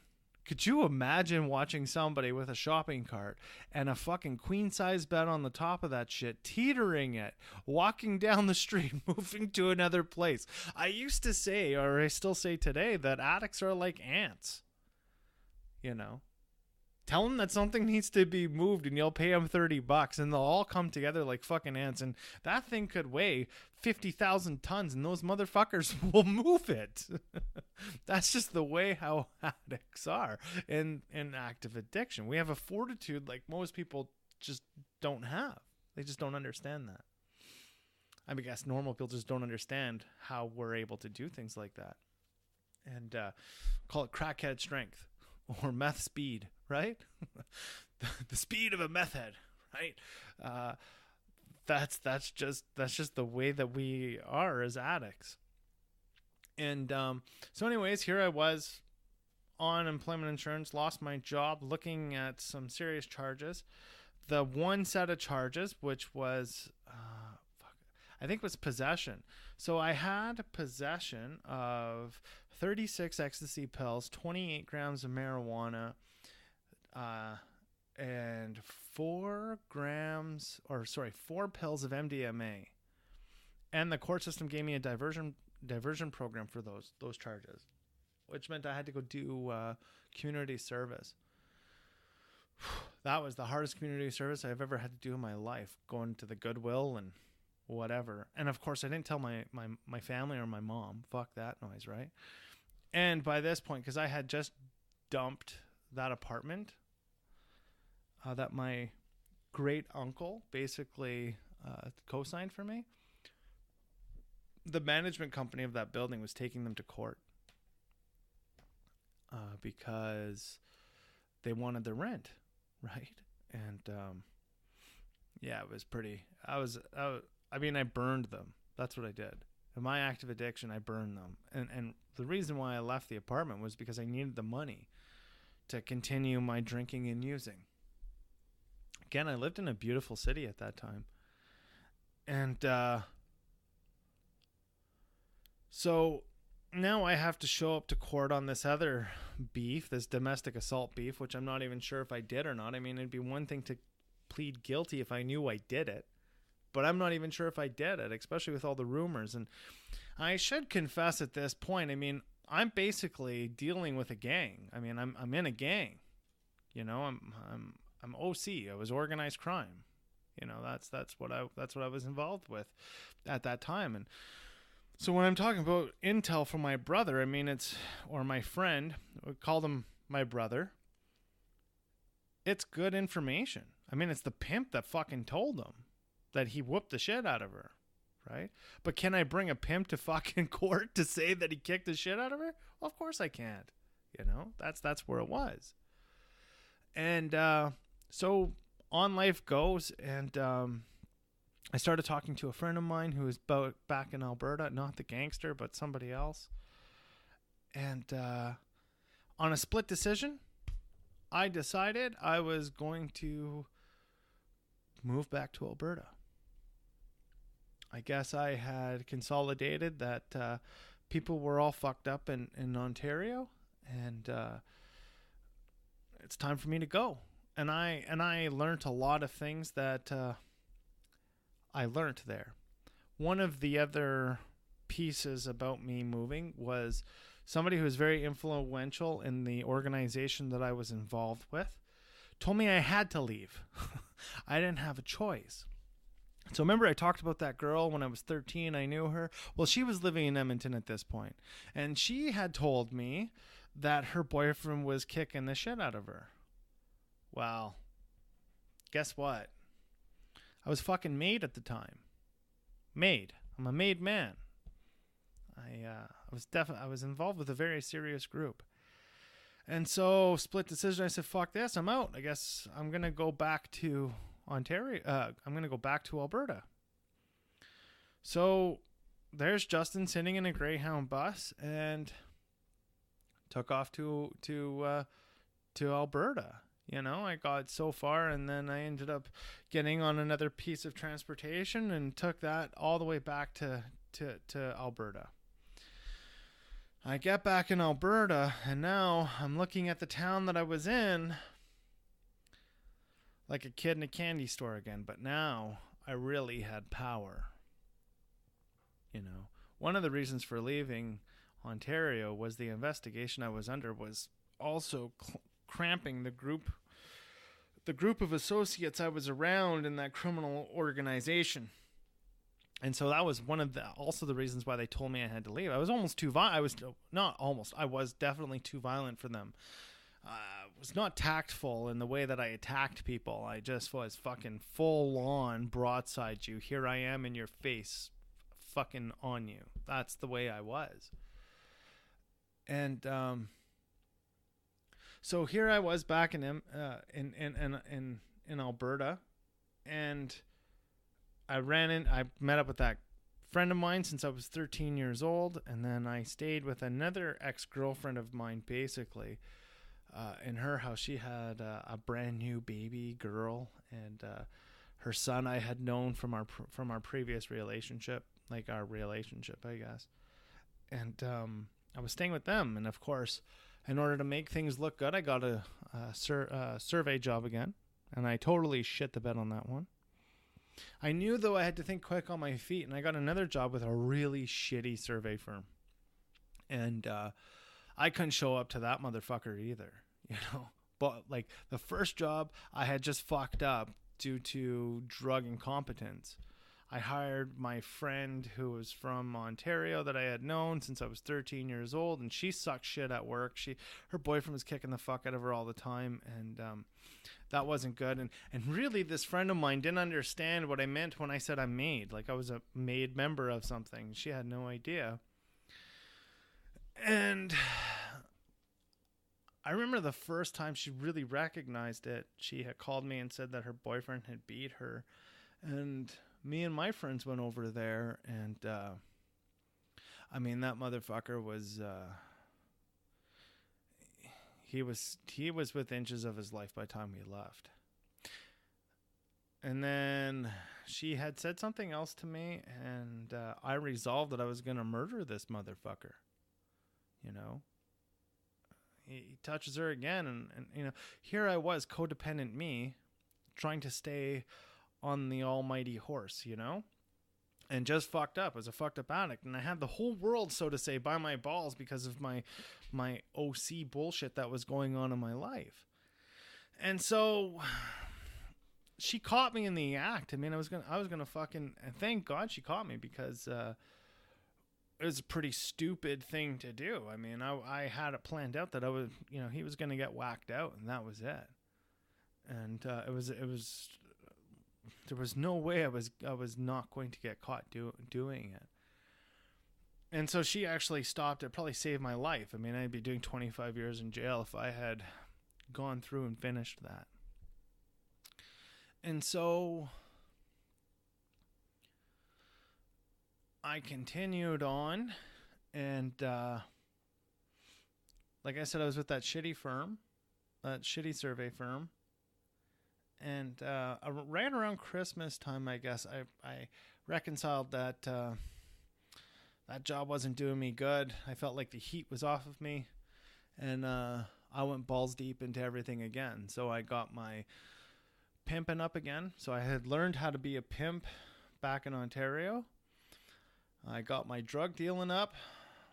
could you imagine watching somebody with a shopping cart and a fucking queen size bed on the top of that shit, teetering it, walking down the street, moving to another place? I used to say, or I still say today, that addicts are like ants, you know? Tell them that something needs to be moved and you'll pay them $30 and they'll all come together like fucking ants. And that thing could weigh 50,000 tons and those motherfuckers will move it. That's just the way how addicts are in active addiction. We have a fortitude like most people just don't have. They just don't understand that. I mean, I guess normal people just don't understand how we're able to do things like that. And call it crackhead strength. Or meth speed, right? the speed of a meth head, right? That's just the way that we are as addicts. And so anyways, here I was on employment insurance, lost my job, looking at some serious charges. The one set of charges, which was I think it was possession. So I had possession of 36 ecstasy pills, 28 grams of marijuana, and 4 pills of MDMA. And the court system gave me a diversion program for those charges, which meant I had to go do community service. That was the hardest community service I've ever had to do in my life, going to the Goodwill and whatever. And of course I didn't tell my family or my mom. Fuck that noise, right? And by this point, because I had just dumped that apartment that my great uncle basically co-signed for me, the management company of that building was taking them to court because they wanted their rent, right? And yeah, it was pretty. I mean, I burned them. That's what I did. In my active addiction, I burned them. And the reason why I left the apartment was because I needed the money to continue my drinking and using. Again, I lived in a beautiful city at that time. And so now I have to show up to court on this other beef, this domestic assault beef, which I'm not even sure if I did or not. I mean, it'd be one thing to plead guilty if I knew I did it, but I'm not even sure if I did it, especially with all the rumors. And I should confess at this point, I mean, I'm basically dealing with a gang. I mean, I'm in a gang. You know, I'm OC. I was organized crime. You know, that's what I was involved with at that time. And so when I'm talking about intel from my brother, I mean, or my friend, we call him my brother. It's good information. I mean, it's the pimp that fucking told him that he whooped the shit out of her, right? But can I bring a pimp to fucking court to say that he kicked the shit out of her? Well, of course I can't. You know, that's where it was. And so on life goes, and I started talking to a friend of mine who was back in Alberta, not the gangster, but somebody else. And on a split decision, I decided I was going to move back to Alberta. I guess I had consolidated that people were all fucked up in Ontario, and it's time for me to go. And I learned a lot of things that I learned there. One of the other pieces about me moving was somebody who was very influential in the organization that I was involved with told me I had to leave. I didn't have a choice. So remember I talked about that girl when I was 13, I knew her. Well, she was living in Edmonton at this point, and she had told me that her boyfriend was kicking the shit out of her. Well, guess what? I was fucking made at the time. Made. I'm a made man. I was involved with a very serious group. And so, split decision, I said, fuck this, I'm out. I guess I'm going to go back to Ontario. I'm going to go back to Alberta. So, there's Justin sitting in a Greyhound bus and took off to Alberta. You know, I got so far, and then I ended up getting on another piece of transportation and took that all the way back to Alberta. I get back in Alberta, and now I'm looking at the town that I was in like a kid in a candy store again. But now I really had power. You know, one of the reasons for leaving Ontario was the investigation I was under was also cramping the group of associates I was around in that criminal organization. And so that was one of the reasons why they told me I had to leave. I was almost too violent. I was definitely too violent for them. I was not tactful in the way that I attacked people. I just was fucking full on broadside you. Here I am in your face, fucking on you. That's the way I was. And so here I was back in Alberta, and I met up with that friend of mine since I was 13 years old, and then I stayed with another ex-girlfriend of mine, basically, in her house. She had a brand new baby girl, and her son I had known from our previous relationship, like our relationship, I guess. And I was staying with them, and of course, in order to make things look good, I got a survey job again, and I totally shit the bed on that one. I knew, though, I had to think quick on my feet, and I got another job with a really shitty survey firm. And I couldn't show up to that motherfucker either, you know. But, like, the first job, I had just fucked up due to drug incompetence. I hired my friend who was from Ontario that I had known since I was 13 years old, and she sucked shit at work. Her boyfriend was kicking the fuck out of her all the time, and that wasn't good. And really, this friend of mine didn't understand what I meant when I said I'm made. Like I was a made member of something. She had no idea. And I remember the first time she really recognized it, she had called me and said that her boyfriend had beat her. And me and my friends went over there, and I mean, that motherfucker was he was with inches of his life by the time we left. And then she had said something else to me, and I resolved that I was going to murder this motherfucker. You know, he touches her again, and you know, here I was, codependent me, trying to stay on the almighty horse, you know, and just fucked up. I was a fucked up addict, and I had the whole world, so to say, by my balls because of my OC bullshit that was going on in my life. And so she caught me in the act. I mean, I was gonna fucking, and thank God she caught me, because it was a pretty stupid thing to do. I mean, I had it planned out that I was, you know, he was gonna get whacked out, and that was it. And it was there was no way I was not going to get caught doing it. And so she actually stopped it. Probably saved my life. I mean, I'd be doing 25 years in jail if I had gone through and finished that. And so I continued on, and like I said, I was with that shitty survey firm. And right around Christmas time, I guess, I reconciled that that job wasn't doing me good. I felt like the heat was off of me, and I went balls deep into everything again. So I got my pimping up again. So I had learned how to be a pimp back in Ontario. I got my drug dealing up,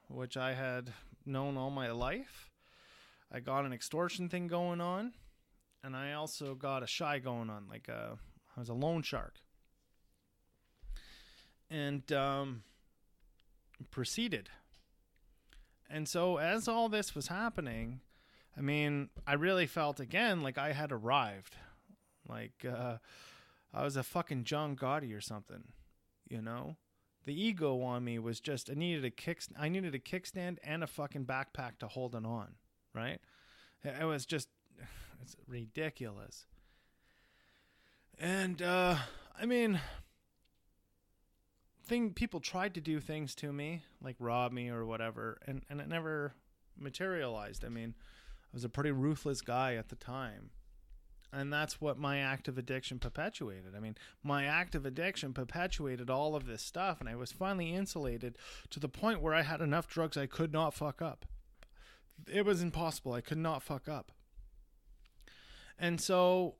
which I had known all my life. I got an extortion thing going on. And I also got a shy going on, like I was a loan shark. And proceeded. And so as all this was happening, I mean, I really felt again like I had arrived. Like I was a fucking John Gotti or something, you know? The ego on me was just, I needed a kickstand and a fucking backpack to hold it on, right? It was just, it's ridiculous. And I mean, people tried to do things to me, like rob me or whatever, and it never materialized. I mean, I was a pretty ruthless guy at the time. And that's what my active addiction perpetuated. I mean, my active addiction perpetuated all of this stuff, and I was finally insulated to the point where I had enough drugs I could not fuck up. It was impossible. I could not fuck up. And so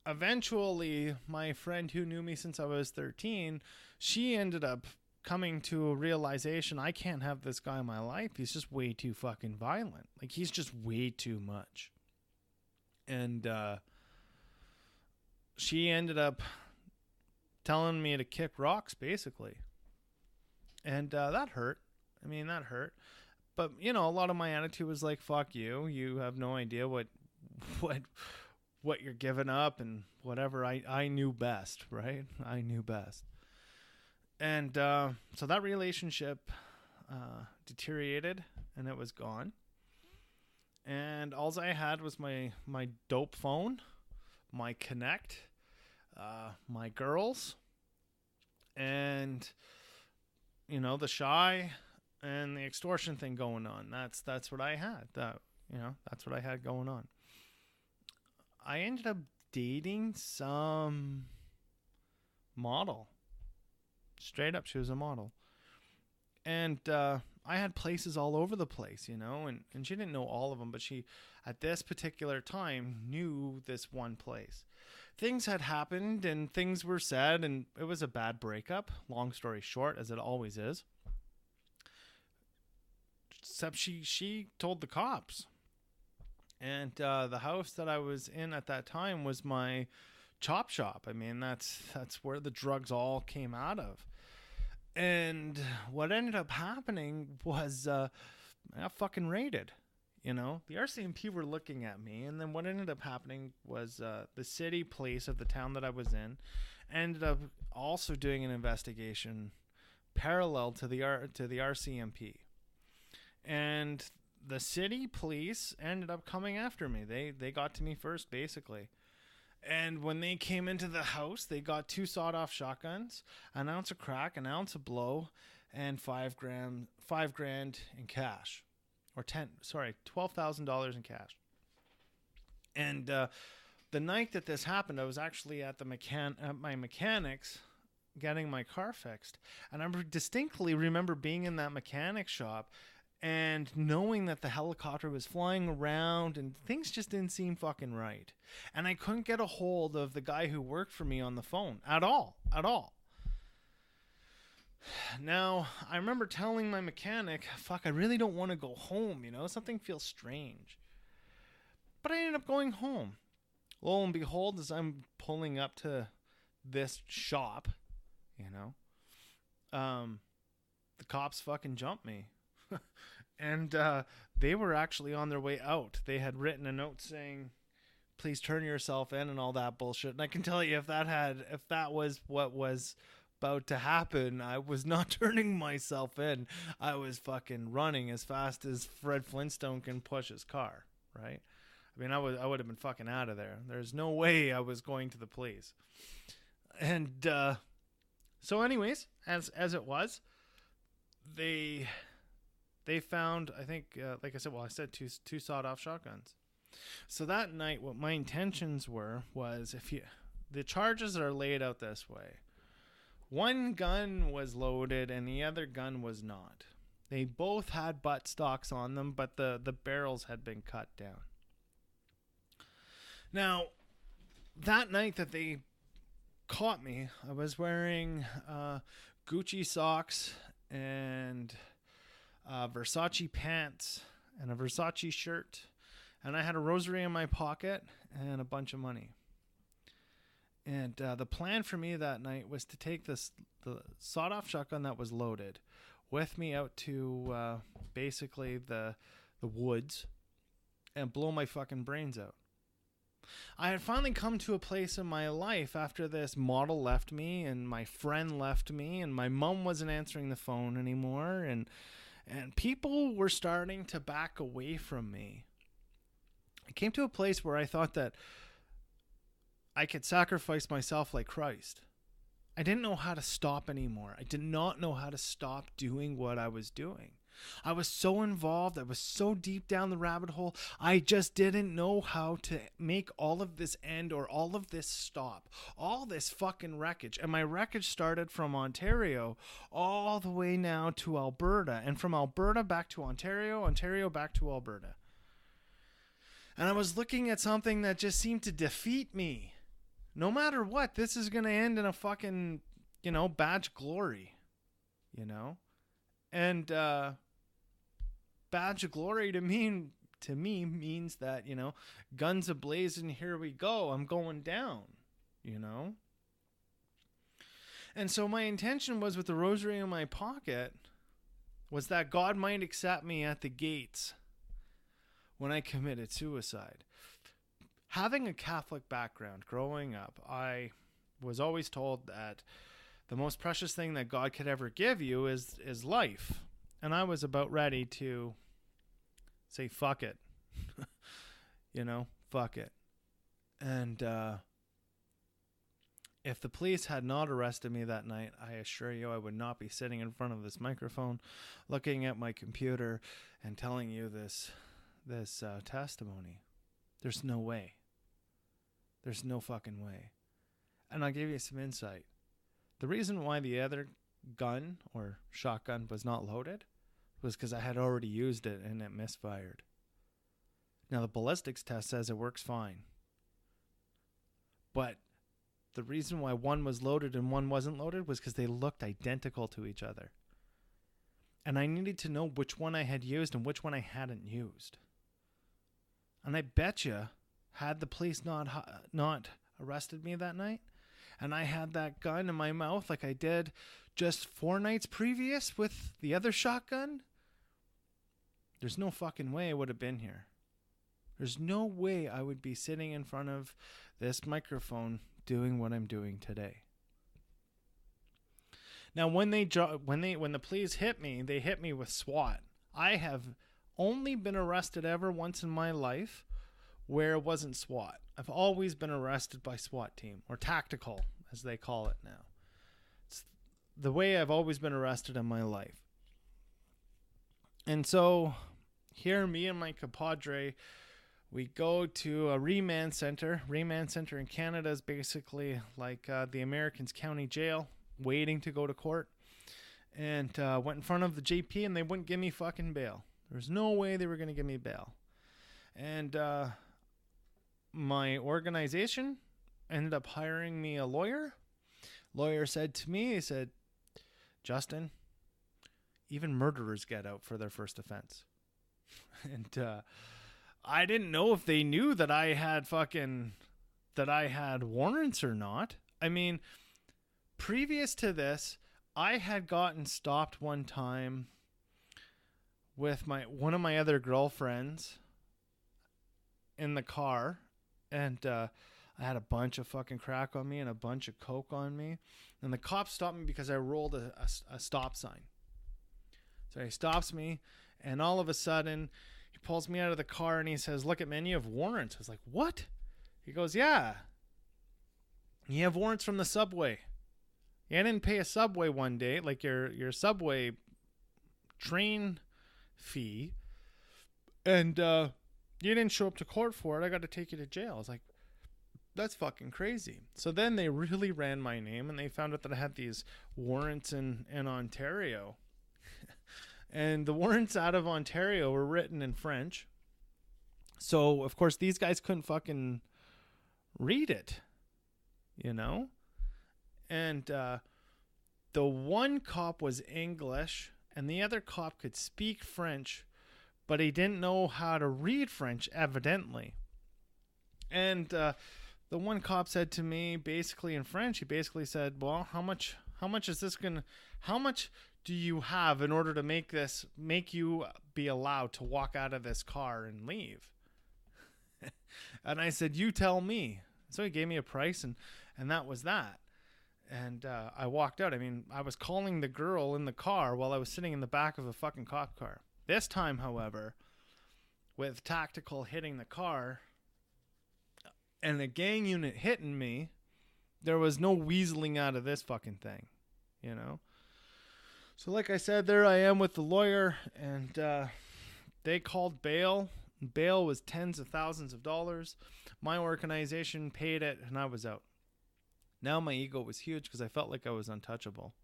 eventually my friend who knew me since I was 13, she ended up coming to a realization, I can't have this guy in my life. He's just way too fucking violent. Like, he's just way too much. And she ended up telling me to kick rocks, basically. And that hurt. I mean, that hurt. But, you know, a lot of my attitude was like, fuck you. You have no idea what you're giving up and whatever. I knew best, right? I knew best. And so that relationship deteriorated, and it was gone. And all I had was my dope phone, my Connect, my girls, and, you know, the shy and the extortion thing going on. That's what I had. That's what I had going on. I ended up dating some model. Straight up, she was a model. And I had places all over the place, you know, and she didn't know all of them, but she, at this particular time, knew this one place. Things had happened and things were said, and it was a bad breakup, long story short, as it always is. Except she told the cops. And the house that I was in at that time was my chop shop. I mean, that's where the drugs all came out of. And what ended up happening was I got fucking raided. You know, the RCMP were looking at me, and then what ended up happening was the city police of the town that I was in ended up also doing an investigation parallel to the RCMP, and the city police ended up coming after me. They got to me first, basically. And when they came into the house, they got 2 sawed-off shotguns, an ounce of crack, an ounce of blow, and $5 grand in cash, or $12,000 in cash. And the night that this happened, I was actually at my mechanic's getting my car fixed, and I distinctly remember being in that mechanic shop and knowing that the helicopter was flying around and things just didn't seem fucking right. And I couldn't get a hold of the guy who worked for me on the phone at all. Now, I remember telling my mechanic, fuck, I really don't want to go home, you know, something feels strange. But I ended up going home. Lo and behold, as I'm pulling up to this shop, you know, the cops fucking jumped me. And they were actually on their way out. They had written a note saying, please turn yourself in and all that bullshit. And I can tell you, if that was what was about to happen, I was not turning myself in. I was fucking running as fast as Fred Flintstone can push his car, right? I mean, I would have been fucking out of there. There's no way I was going to the police. And so anyways, as it was, they found, I think, like I said, I said two sawed-off shotguns. So that night, what my intentions was the charges are laid out this way. One gun was loaded and the other gun was not. They both had butt stocks on them, but the barrels had been cut down. Now, that night that they caught me, I was wearing Gucci socks and Versace pants and a Versace shirt, and I had a rosary in my pocket and a bunch of money. And the plan for me that night was to take the sawed-off shotgun that was loaded with me out to basically the woods and blow my fucking brains out. I had finally come to a place in my life after this model left me and my friend left me and my mom wasn't answering the phone anymore, and people were starting to back away from me. I came to a place where I thought that I could sacrifice myself like Christ. I didn't know how to stop anymore. I did not know how to stop doing what I was doing. I was so involved. I was so deep down the rabbit hole. I just didn't know how to make all of this end or all of this stop. All this fucking wreckage. And my wreckage started from Ontario all the way now to Alberta. And from Alberta back to Ontario, Ontario back to Alberta. And I was looking at something that just seemed to defeat me. No matter what, this is going to end in a fucking, badge of glory, And badge of glory to me means that, guns ablaze and here we go. I'm going down, And so my intention was, with the rosary in my pocket, was that God might accept me at the gates when I committed suicide. Having a Catholic background growing up, I was always told that the most precious thing that God could ever give you is life. And I was about ready to say, fuck it. Fuck it. And if the police had not arrested me that night, I assure you I would not be sitting in front of this microphone, looking at my computer and telling you this testimony. There's no way. There's no fucking way. And I'll give you some insight. The reason why the other gun or shotgun was not loaded was because I had already used it and it misfired. Now the ballistics test says it works fine. But the reason why one was loaded and one wasn't loaded was because they looked identical to each other. And I needed to know which one I had used and which one I hadn't used. And I bet you, had the police not arrested me that night, and I had that gun in my mouth like I did just 4 nights previous with the other shotgun, there's no fucking way I would have been here. There's no way I would be sitting in front of this microphone doing what I'm doing today. Now, when the police hit me, they hit me with SWAT. I have only been arrested ever once in my life where it wasn't SWAT. I've always been arrested by SWAT team, or tactical, as they call it now. It's the way I've always been arrested in my life. And so here, me and my compadre, we go to a remand center. Remand center in Canada is basically like the Americans County Jail, waiting to go to court. And went in front of the JP, and they wouldn't give me fucking bail. There's no way they were going to give me bail. And my organization ended up hiring me a lawyer. Lawyer said to me, he said, Justin, even murderers get out for their first offense. And I didn't know if they knew that I had warrants or not. I mean, previous to this, I had gotten stopped one time with one of my other girlfriends in the car, and I had a bunch of fucking crack on me and a bunch of coke on me, and the cop stopped me because I rolled a stop sign. So he stops me, and all of a sudden he pulls me out of the car and he says, "Look at man, you have warrants." I was like, "What?" He goes, "Yeah, you have warrants from the subway. You didn't pay a subway one day, like your subway train fee, and you didn't show up to court for it. I got to take you to jail." I was like, that's fucking crazy. So then they really ran my name, and they found out that I had these warrants in Ontario. And the warrants out of Ontario were written in French. So, of course, these guys couldn't fucking read it, you know? And the one cop was English, and the other cop could speak French, but he didn't know how to read French, evidently. And the one cop said to me, basically in French, he basically said, "Well, how much is this gonna? How much do you have in order to make you be allowed to walk out of this car and leave?" And I said, "You tell me." So he gave me a price, and that was that. And I walked out. I mean, I was calling the girl in the car while I was sitting in the back of a fucking cop car. This time, however, with tactical hitting the car and a gang unit hitting me, there was no weaseling out of this fucking thing, you know? So like I said, there I am with the lawyer, and they called bail. Bail was tens of thousands of dollars. My organization paid it, and I was out. Now my ego was huge because I felt like I was untouchable.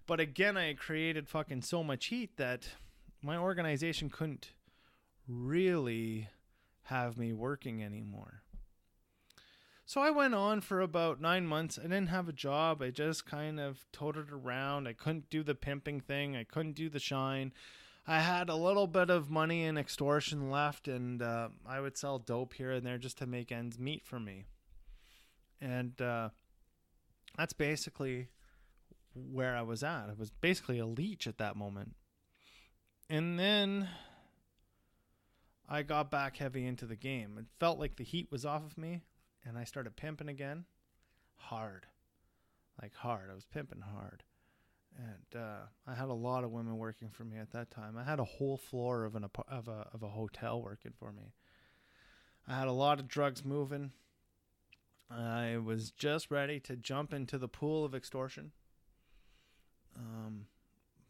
But again, I had created fucking so much heat that my organization couldn't really have me working anymore. So I went on for about 9 months. I didn't have a job. I just kind of toted around. I couldn't do the pimping thing. I couldn't do the shine. I had a little bit of money in extortion left, and I would sell dope here and there just to make ends meet for me. And that's basically where I was at. I was basically a leech at that moment. And then I got back heavy into the game. It felt like the heat was off of me, and I started pimping again. Hard. Like hard. I was pimping hard. And I had a lot of women working for me at that time. I had a whole floor of a hotel working for me. I had a lot of drugs moving. I was just ready to jump into the pool of extortion.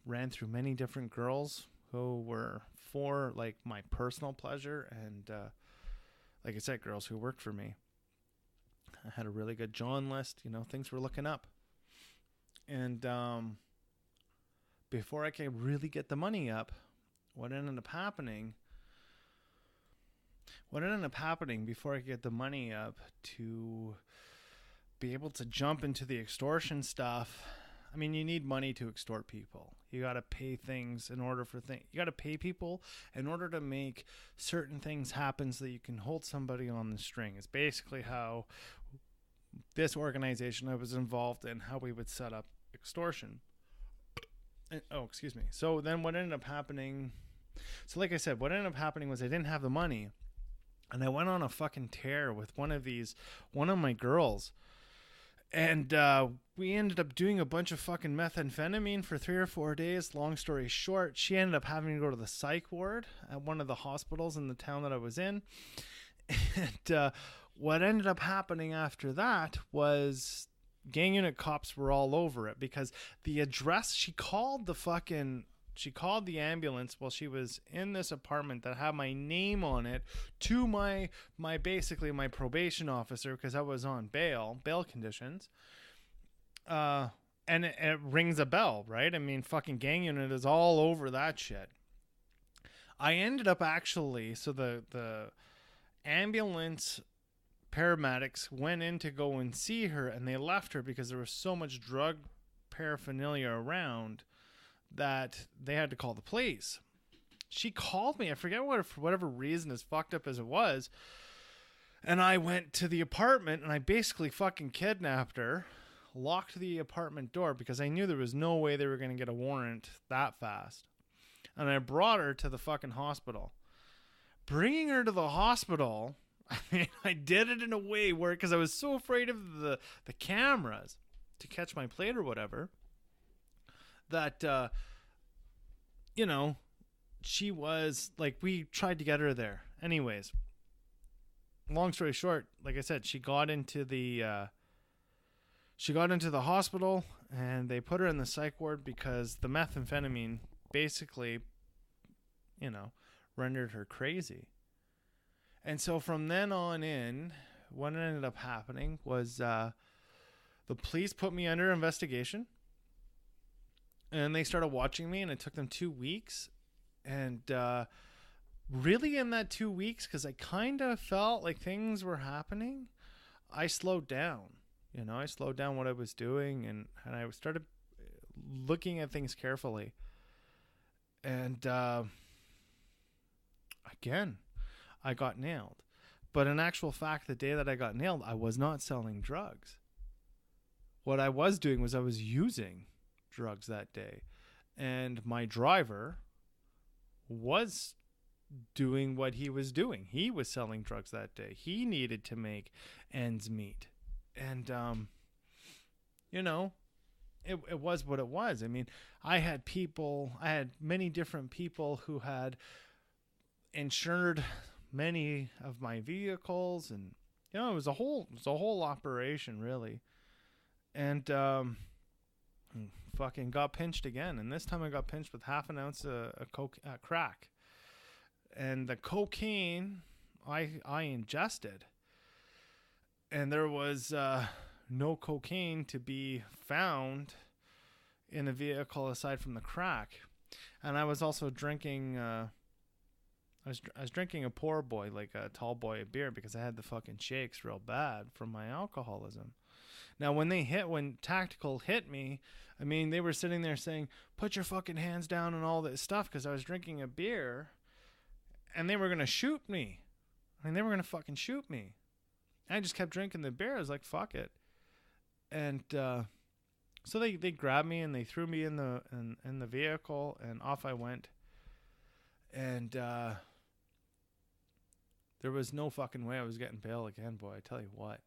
Ran through many different girls who were for like my personal pleasure, and like I said, girls who worked for me. I had a really good John list. You know, things were looking up. And before I could really get the money up, what ended up happening before I could get the money up to be able to jump into the extortion stuff, I mean, you need money to extort people. You got to pay things in order for things. You got to pay people in order to make certain things happen so that you can hold somebody on the string. It's basically how this organization I was involved in, how we would set up extortion. And, excuse me. So then what ended up happening, so like I said, what ended up happening was I didn't have the money, and I went on a fucking tear with one of my girls. And we ended up doing a bunch of fucking methamphetamine for 3 or 4 days. Long story short, she ended up having to go to the psych ward at one of the hospitals in the town that I was in. And what ended up happening after that was gang unit cops were all over it, because the address, she called the ambulance while she was in this apartment that had my name on it to my basically my probation officer, because I was on bail conditions. And it rings a bell, right? I mean, fucking gang unit is all over that shit. I ended up actually, so the ambulance paramedics went in to go and see her, and they left her because there was so much drug paraphernalia around that they had to call the police. She called me. I forget what, for whatever reason, as fucked up as it was. And I went to the apartment and I basically fucking kidnapped her, locked the apartment door because I knew there was no way they were going to get a warrant that fast. And I brought her to the fucking hospital. Bringing her to the hospital, I mean, I did it in a way where, because I was so afraid of the cameras to catch my plate or whatever, that, she was like, we tried to get her there. Anyways, long story short, like I said, she got into the hospital, and they put her in the psych ward because the methamphetamine basically, rendered her crazy. And so from then on in, what ended up happening was the police put me under investigation. And they started watching me, and it took them 2 weeks. And really in that 2 weeks, because I kind of felt like things were happening, I slowed down. I slowed down what I was doing, and I started looking at things carefully. And again, I got nailed. But in actual fact, the day that I got nailed, I was not selling drugs. What I was doing was I was using drugs that day, and my driver was doing what he was doing. He was selling drugs that day. He needed to make ends meet, and it was what it was. I mean, I had many different people who had insured many of my vehicles, and it was a whole operation, really. And fucking got pinched again, and this time I got pinched with half an ounce of crack, and the cocaine I ingested, and there was no cocaine to be found in the vehicle aside from the crack. And I was also drinking I was drinking a poor boy, like a tall boy of beer, because I had the fucking shakes real bad from my alcoholism. Now, when Tactical hit me, I mean, they were sitting there saying, put your fucking hands down and all this stuff, because I was drinking a beer, and they were going to shoot me. I mean, they were going to fucking shoot me. I just kept drinking the beer. I was like, fuck it. And so they grabbed me, and they threw me in the vehicle, and off I went. And there was no fucking way I was getting bail again, boy, I tell you what.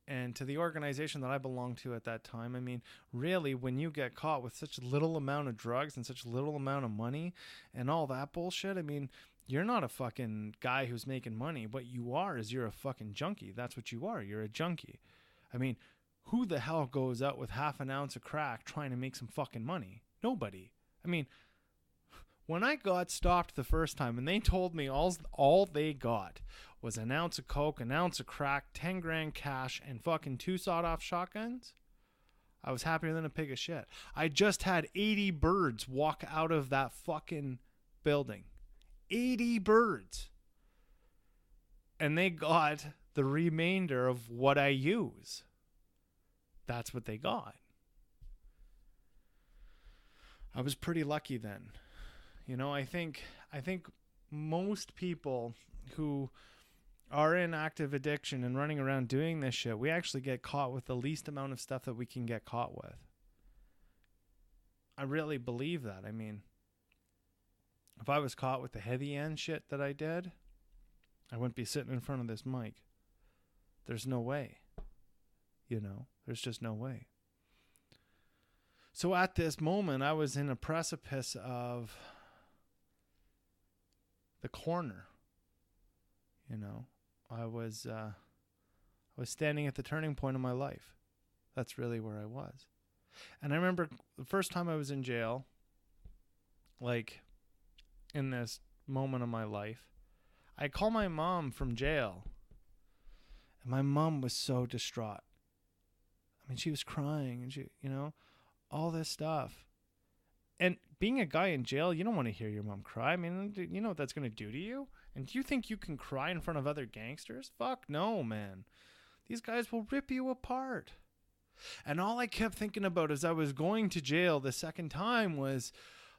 And to the organization that I belonged to at that time, I mean, really, when you get caught with such little amount of drugs and such little amount of money and all that bullshit, I mean, you're not a fucking guy who's making money. What you are is you're a fucking junkie. That's what you are. You're a junkie. I mean, who the hell goes out with half an ounce of crack trying to make some fucking money? Nobody. I mean, when I got stopped the first time and they told me all they got was an ounce of coke, an ounce of crack, 10 grand cash, and fucking 2 sawed-off shotguns, I was happier than a pig of shit. I just had 80 birds walk out of that fucking building. 80 birds. And they got the remainder of what I use. That's what they got. I was pretty lucky then. I think most people who are in active addiction and running around doing this shit, we actually get caught with the least amount of stuff that we can get caught with. I really believe that. I mean, if I was caught with the heavy end shit that I did, I wouldn't be sitting in front of this mic. There's no way. There's just no way. So at this moment, I was in a precipice of the corner. I was standing at the turning point of my life. That's really where I was. And I remember the first time I was in jail, like in this moment of my life, I called my mom from jail. And my mom was so distraught. I mean, she was crying and she, all this stuff. And being a guy in jail, you don't want to hear your mom cry. I mean, you know what that's going to do to you? And do you think you can cry in front of other gangsters? Fuck no, man. These guys will rip you apart. And all I kept thinking about as I was going to jail the second time was,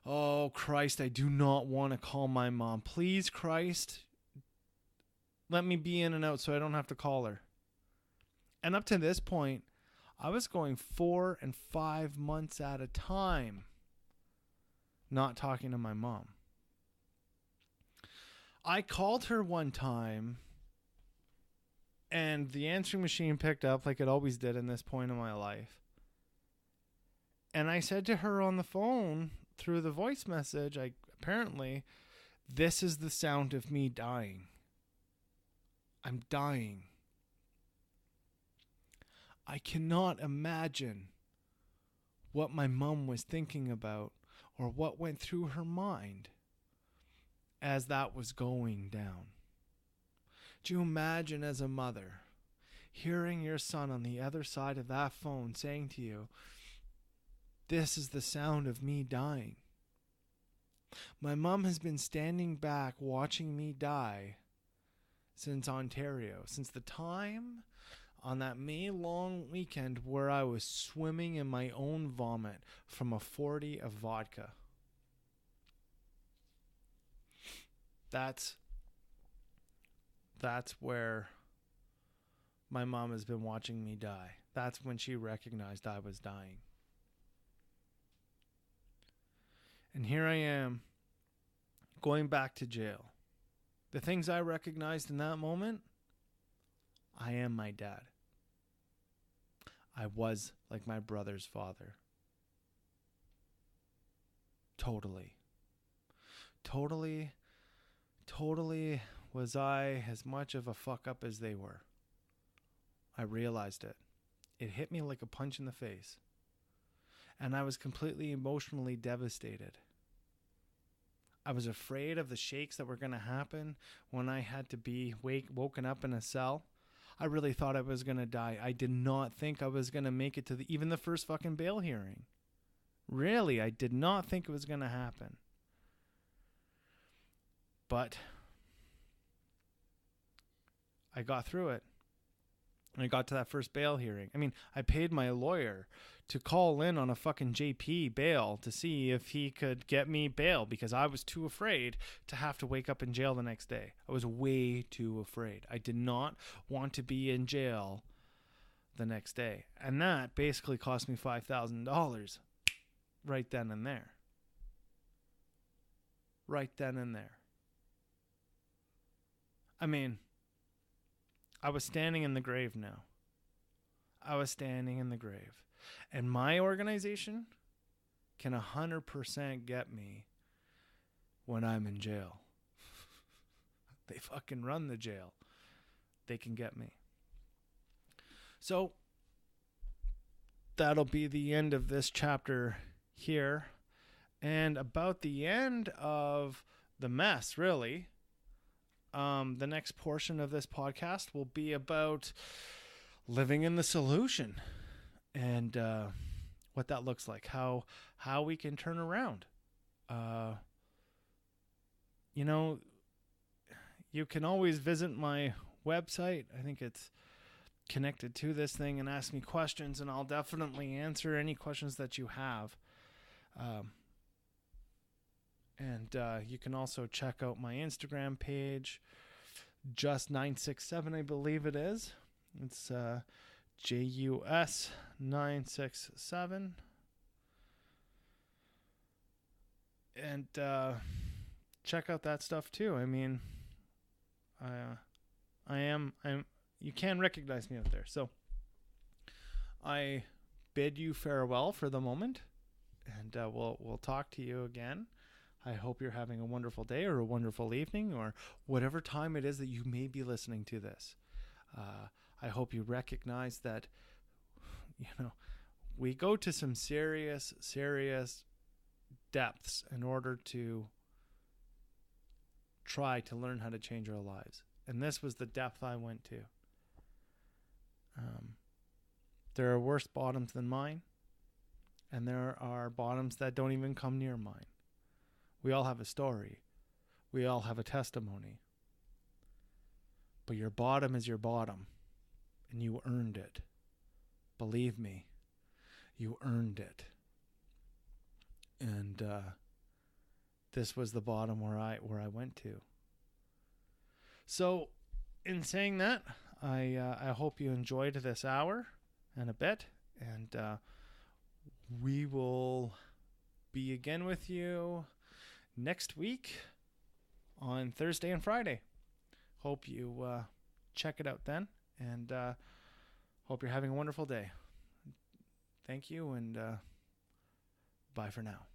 oh, Christ, I do not want to call my mom. Please, Christ, let me be in and out so I don't have to call her. And up to this point, I was going 4 and 5 months at a time not talking to my mom. I called her one time and the answering machine picked up like it always did in this point in my life. And I said to her on the phone through the voice message, apparently, this is the sound of me dying. I'm dying. I cannot imagine what my mom was thinking about or what went through her mind as that was going down. Do you imagine as a mother hearing your son on the other side of that phone saying to you, this is the sound of me dying? My mom has been standing back watching me die since Ontario, since the time on that May long weekend where I was swimming in my own vomit from a 40 of vodka. That's where my mom has been watching me die. That's when she recognized I was dying. And here I am, going back to jail. The things I recognized in that moment, I am my dad. I was like my brother's father. Totally was I as much of a fuck up as they were. I realized it. It hit me like a punch in the face. And I was completely emotionally devastated. I was afraid of the shakes that were going to happen when I had to be woken up in a cell. I really thought I was going to die. I did not think I was going to make it to even the first fucking bail hearing. Really, I did not think it was going to happen. But I got through it. And I got to that first bail hearing. I mean, I paid my lawyer to call in on a fucking JP bail to see if he could get me bail because I was too afraid to have to wake up in jail the next day. I was way too afraid. I did not want to be in jail the next day. And that basically cost me $5,000 right then and there. Right then and there. I mean, I was standing in the grave now. I was standing in the grave. And my organization can 100% get me when I'm in jail. They fucking run the jail. They can get me. So that'll be the end of this chapter here. And about the end of the mess, really. The next portion of this podcast will be about living in the solution and what that looks like, how we can turn around. You can always visit my website. I think it's connected to this thing, and ask me questions, and I'll definitely answer any questions that you have. And you can also check out my Instagram page, Just 967, I believe it is. It's JUS 967. And check out that stuff too. I mean, I'm you can recognize me out there. So I bid you farewell for the moment, and we'll talk to you again. I hope you're having a wonderful day or a wonderful evening or whatever time it is that you may be listening to this. I hope you recognize that, we go to some serious depths in order to try to learn how to change our lives. And this was the depth I went to. There are worse bottoms than mine, and there are bottoms that don't even come near mine. We all have a story. We all have a testimony. But your bottom is your bottom, and you earned it. Believe me, you earned it. And this was the bottom where I went to. So, in saying that, I hope you enjoyed this hour and a bit, and we will be again with you next week on Thursday and Friday. Hope you check it out then, and hope you're having a wonderful day. Thank you, and bye for now.